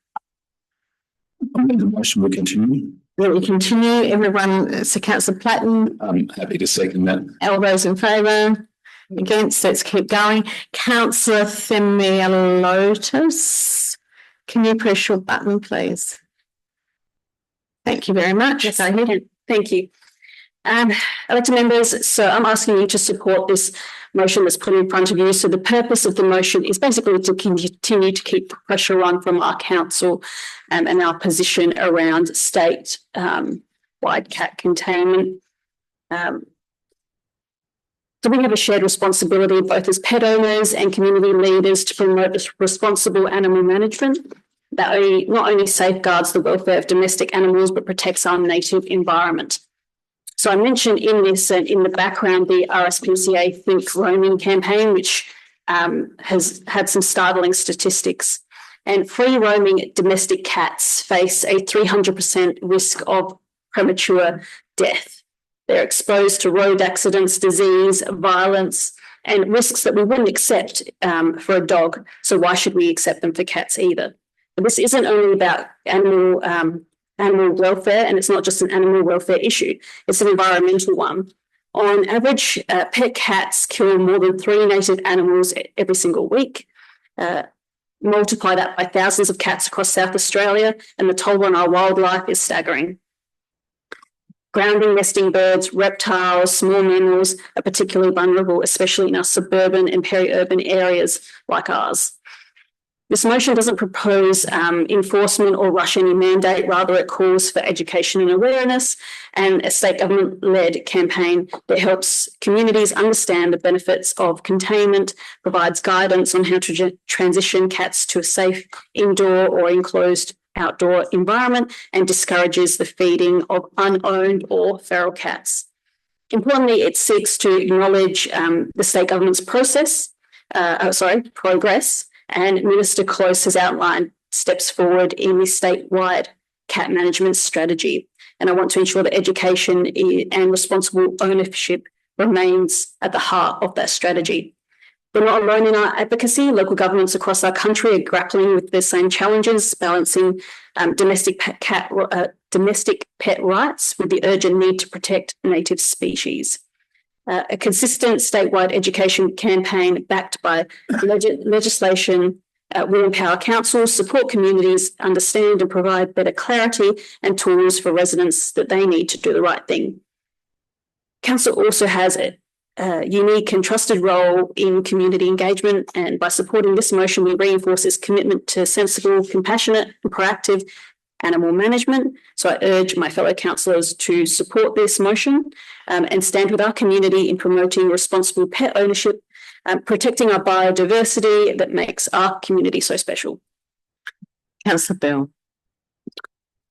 I move the motion will continue. Will we continue? Everyone, so Councillor Platten. I'm happy to second that. All those in favour? Against? Let's keep going. Councillor THEMELIOTIS. Can you press your button, please? Thank you very much. Yes, I hear. Thank you. Elected members, so I'm asking you to support this motion that's put in front of you. So the purpose of the motion is basically to continue to keep pressure on from our council and our position around state wide cat containment. So we have a shared responsibility both as pet owners and community leaders to promote responsible animal management that not only safeguards the welfare of domestic animals, but protects our native environment. So I mentioned in this and in the background, the RSPCA Think Roaming campaign, which has had some startling statistics. And free roaming domestic cats face a 300% risk of premature death. They're exposed to road accidents, disease, violence, and risks that we wouldn't accept for a dog. So why should we accept them for cats either? But this isn't only about animal welfare, and it's not just an animal welfare issue. It's an environmental one. On average, pet cats kill more than 3 native animals every single week. Multiply that by thousands of cats across South Australia, and the toll on our wildlife is staggering. Grounding nesting birds, reptiles, small mammals are particularly vulnerable, especially in our suburban and peri-urban areas like ours. This motion doesn't propose enforcement or rush any mandate, rather it calls for education and awareness and a state government-led campaign that helps communities understand the benefits of containment, provides guidance on how to transition cats to a safe indoor or enclosed outdoor environment, and discourages the feeding of unowned or feral cats. Importantly, it seeks to acknowledge the state government's progress, and Minister Close has outlined steps forward in this statewide cat management strategy. And I want to ensure that education and responsible ownership remains at the heart of that strategy. We're not alone in our advocacy. Local governments across our country are grappling with the same challenges, balancing domestic pet rights with the urgent need to protect native species. A consistent statewide education campaign backed by legislation will empower councils, support communities, understand and provide better clarity and tools for residents that they need to do the right thing. Council also has a unique and trusted role in community engagement, and by supporting this motion, we reinforce its commitment to sensible, compassionate and proactive animal management. So I urge my fellow councillors to support this motion and stand with our community in promoting responsible pet ownership, protecting our biodiversity that makes our community so special. Councillor Bell.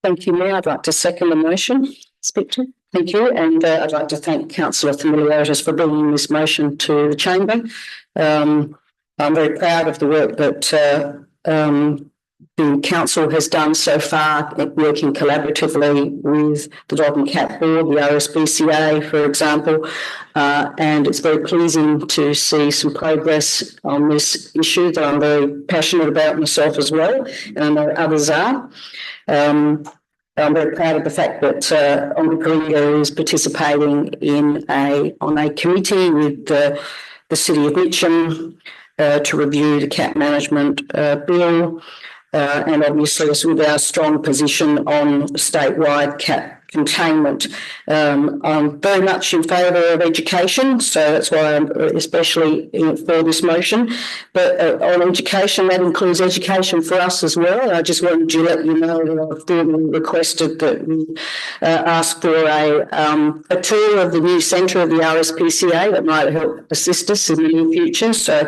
Thank you, Mayor. I'd like to second the motion. Speak to. Thank you. And I'd like to thank Councillor THEMELIOTIS for bringing this motion to the chamber. I'm very proud of the work that the council has done so far, working collaboratively with the Dog and Cat Board, the RSPCA, for example, and it's very pleasing to see some progress on this issue that I'm very passionate about myself as well, and I know others are. I'm very proud of the fact that Onkaparinga is participating on a committee with the City of Mitcham to review the cat management bill. And obviously, with our strong position on statewide cat containment, I'm very much in favour of education, so that's why I'm especially for this motion. But on education, that includes education for us as well. I just wanted to let you know that I've requested that we ask for a tour of the new centre of the RSPCA that might help assist us in the near future. So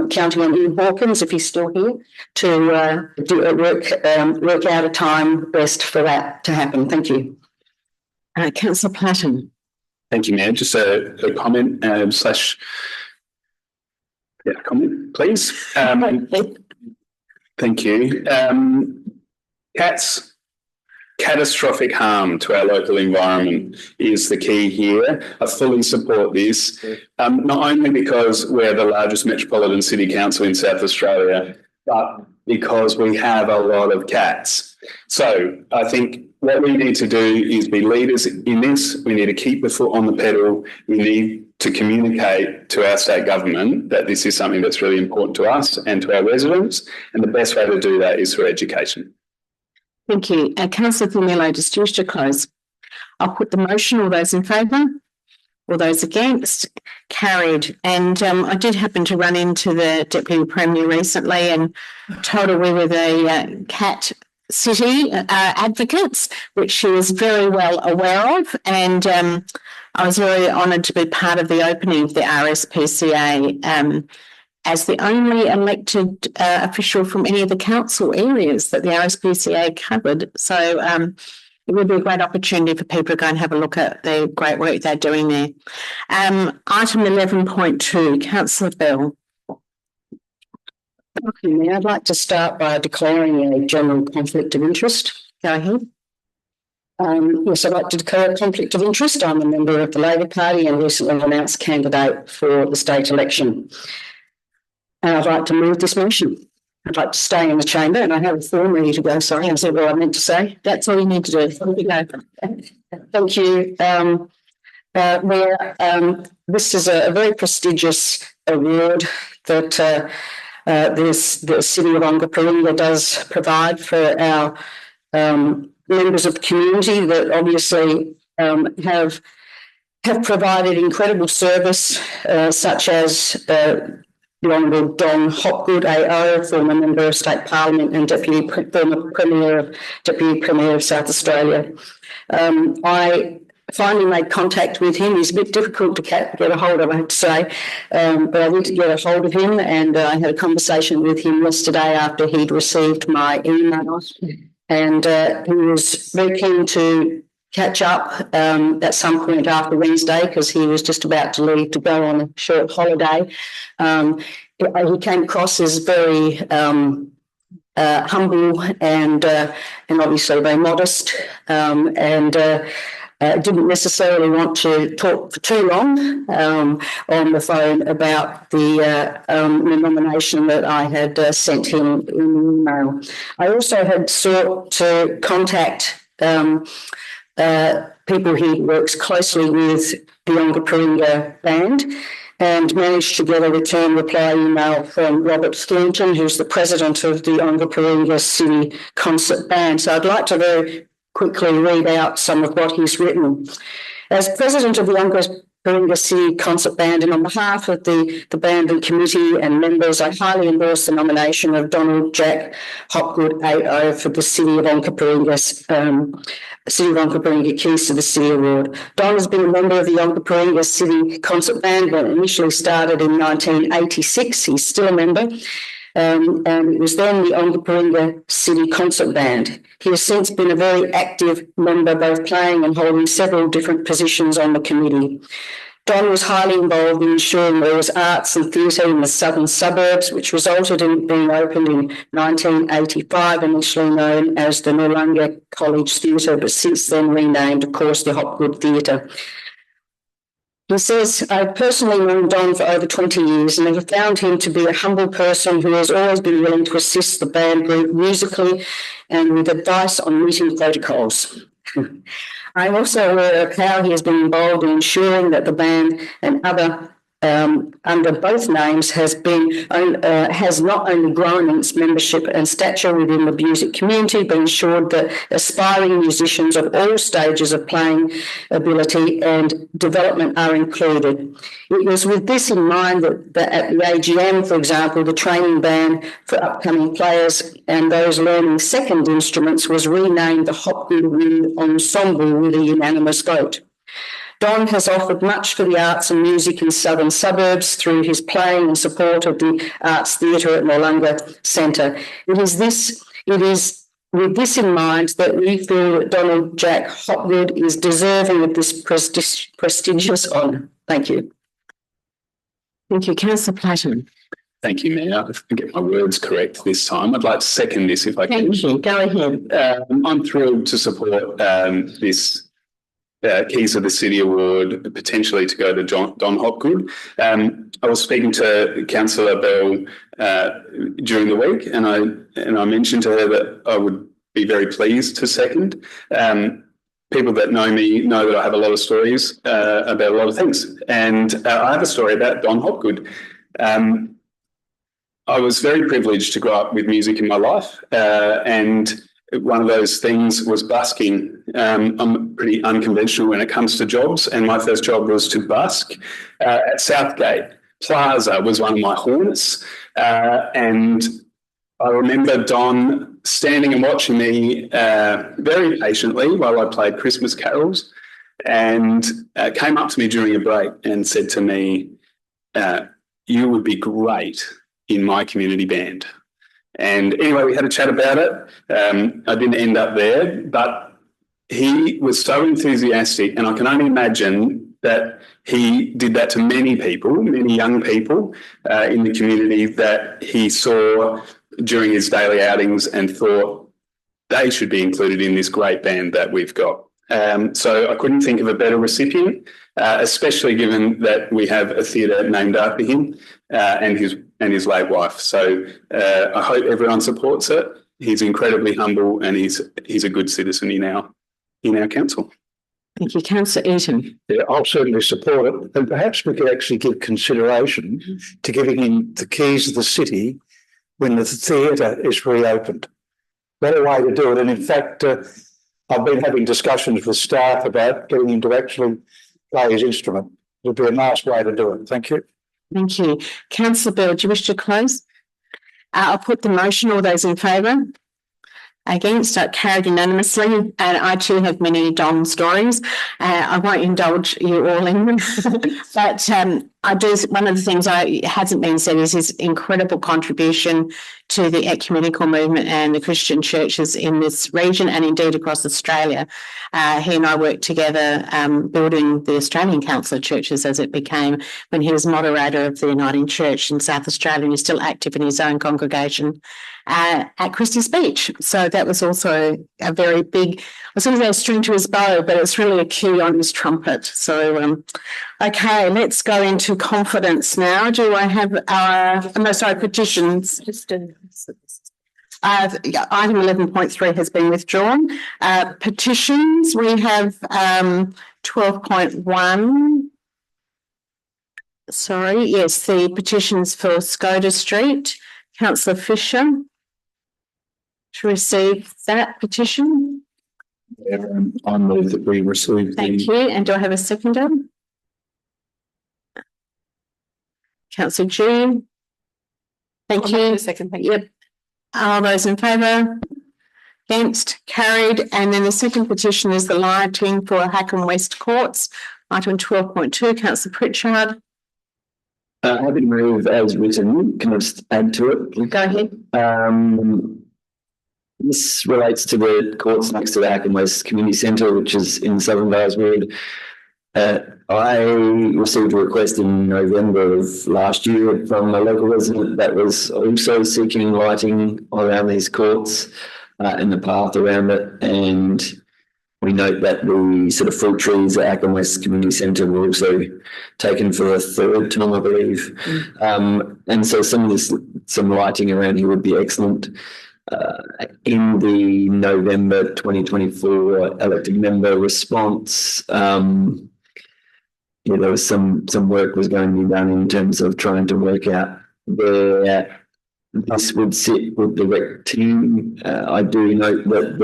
counting on Ian Hawkins, if he's still here, to work out a time best for that to happen. Thank you. Councillor Platten. Thank you, Mayor. Just a comment comment, please. Thank you. Cats catastrophic harm to our local environment is the key here. I fully support this, not only because we're the largest metropolitan city council in South Australia, but because we have a lot of cats. So I think what we need to do is be leaders in this. We need to keep the foot on the pedal. We need to communicate to our state government that this is something that's really important to us and to our residents. And the best way to do that is through education. Thank you. Councillor THEMELIOTIS, to wish to close. I'll put the motion. All those in favour? All those against? Carried. And I did happen to run into the Deputy Premier recently and told her we were the cat city advocates, which she was very well aware of. And I was very honoured to be part of the opening of the RSPCA as the only elected official from any of the council areas that the RSPCA covered. So it would be a great opportunity for people to go and have a look at the great work they're doing there. Item 11.2, Councillor Bell. Okay, Mayor, I'd like to start by declaring a general conflict of interest. Go ahead. Yes, I'd like to declare a conflict of interest. I'm a member of the Labor Party and recently announced candidate for the state election. And I'd like to move this motion. I'd like to stay in the chamber, and I have a form ready to go. Sorry, is that what I meant to say? That's all you need to do. Thank you. Mayor, this is a very prestigious award that the City of Onkaparinga does provide for our members of the community that obviously have provided incredible service, such as the Honourable Don Hopgood AO, former Member of State Parliament and former Deputy Premier of South Australia. I finally made contact with him. He's a bit difficult to get a hold of, I have to say, but I did get a hold of him, and I had a conversation with him yesterday after he'd received my email, and he was very keen to catch up at some point after Wednesday because he was just about to leave to go on a short holiday. He came across as very humble and obviously very modest, and didn't necessarily want to talk for too long on the phone about the nomination that I had sent him in the email. I also had sought to contact people he works closely with, the Onkaparinga band, and managed to get a return reply email from Robert Thornton, who's the president of the Onkaparinga City Concert Band. So I'd like to very quickly read out some of what he's written. As president of the Onkaparinga City Concert Band, and on behalf of the band and committee and members, I highly endorse the nomination of Donald Jack Hopgood AO for the City of Onkaparinga Keys to the City Award. Don has been a member of the Onkaparinga City Concert Band when it initially started in 1986. He's still a member. And it was then the Onkaparinga City Concert Band. He has since been a very active member, both playing and holding several different positions on the committee. Don was highly involved in ensuring there was arts and theatre in the southern suburbs, which resulted in being opened in 1985, initially known as the WILLUNGA College Theatre, but since then renamed, of course, the Hopgood Theatre. He says, I've personally known Don for over 20 years and have found him to be a humble person who has always been willing to assist the band group musically and with advice on meeting protocols. I'm also aware of how he has been involved in ensuring that the band and other under both names has not only grown in its membership and stature within the music community, but ensured that aspiring musicians of all stages of playing ability and development are included. It was with this in mind that at the AGM, for example, the training band for upcoming players and those learning second instruments was renamed the Hopgood Wind Ensemble with a unanimous vote. Don has offered much for the arts and music in southern suburbs through his playing and support of the Arts Theatre at WILLUNGA Centre. It is with this in mind that we feel that Donald Jack Hopgood is deserving of this prestigious honour. Thank you. Thank you. Councillor Platten. Thank you, Mayor. If I can get my words correct this time, I'd like to second this if I can. Thank you. Go ahead. I'm thrilled to support this Keys of the City Award, potentially to go to Don Hopgood. I was speaking to Councillor Bell during the week, and I mentioned to her that I would be very pleased to second. People that know me know that I have a lot of stories about a lot of things, and I have a story about Don Hopgood. I was very privileged to grow up with music in my life, and one of those things was busking. I'm pretty unconventional when it comes to jobs, and my first job was to busk at Southgate. Plaza was one of my haunts, and I remember Don standing and watching me very patiently while I played Christmas carols, and came up to me during a break and said to me, "You would be great in my community band." And anyway, we had a chat about it. I didn't end up there, but he was so enthusiastic, and I can only imagine that he did that to many people, many young people in the community that he saw during his daily outings and thought they should be included in this great band that we've got. So I couldn't think of a better recipient, especially given that we have a theatre named after him and his late wife. So I hope everyone supports it. He's incredibly humble, and he's a good citizen in our council. Thank you, Councillor Eaton. Yeah, I'll certainly support it. And perhaps we could actually give consideration to giving him the keys of the city when the theatre is reopened. Better way to do it. And in fact, I've been having discussions with staff about getting him to actually play his instrument. It would be a nice way to do it. Thank you. Thank you. Councillor Bell, do you wish to close? I'll put the motion. All those in favour? Against? Carried unanimously. And I too have many Don stories. I won't indulge you all in them. But I do. One of the things hasn't been said is his incredible contribution to the ecumenical movement and the Christian churches in this region and indeed across Australia. He and I worked together building the Australian Council of Churches as it became when he was moderator of the Uniting Church in South Australia, and he's still active in his own congregation at Christie's Beach. So that was also a very big, I was going to say a string to his bow, but it's really a key on his trumpet. So, okay, let's go into confidence now. Do I have petitions? Item 11.3 has been withdrawn. Petitions, we have 12.1. Sorry, yes, the petitions for SKODA Street. Councillor Fisher, to receive that petition. I move that we receive. Thank you. And do I have a seconder? Councillor G. Thank you. Second, thank you. Yep. All those in favour? Against? Carried. And then the second petition is the lighting for HACKHAM West Courts. Item 12.2, Councillor Pritchard. Happy to move as written. Can I just add to it? Go ahead. This relates to the courts next to the HACKHAM West Community Centre, which is in Southern Vales Ward. I received a request in November of last year from a local resident that was also seeking lighting around these courts and the path around it. And we note that the sort of fruit trees at HACKHAM West Community Centre were also taken for the third time, I believe. And so some lighting around here would be excellent. In the November 2024 elected member response, there was some work was going to be done in terms of trying to work out where this would sit with the rec team. I do note that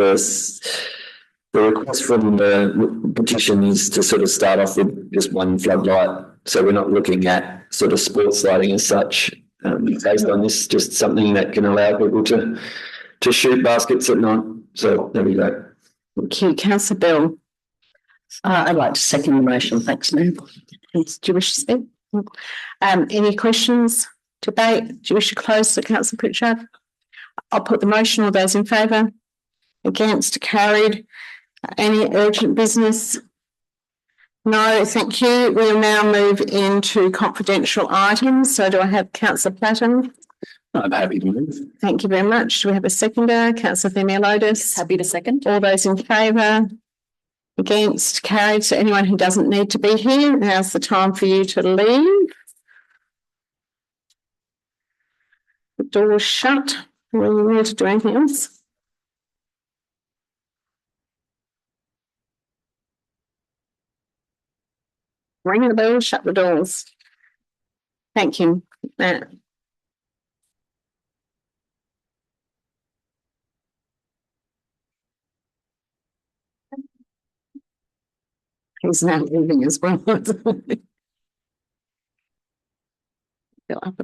the request from the petition is to sort of start off with just one floodlight. So we're not looking at sort of sports lighting as such. Based on this, just something that can allow people to shoot baskets at night. So there we go. Thank you. Councillor Bell. I'd like to second the motion. Thanks, ma'am. Do you wish to speak? Any questions? Debate? Do you wish to close the Councillor Pritchard? I'll put the motion. All those in favour? Against? Carried. Any urgent business? No, thank you. We'll now move into confidential items. So do I have Councillor Platten? I'm happy to move. Thank you very much. Do we have a seconder? Councillor THEMELIOTIS? Happy to second. All those in favour? Against? Carried. So anyone who doesn't need to be here, now's the time for you to leave. The door's shut. Will you need to do anything else? Ring the bell, shut the doors. Thank you, Matt. He's now leaving as well. Go up a bit.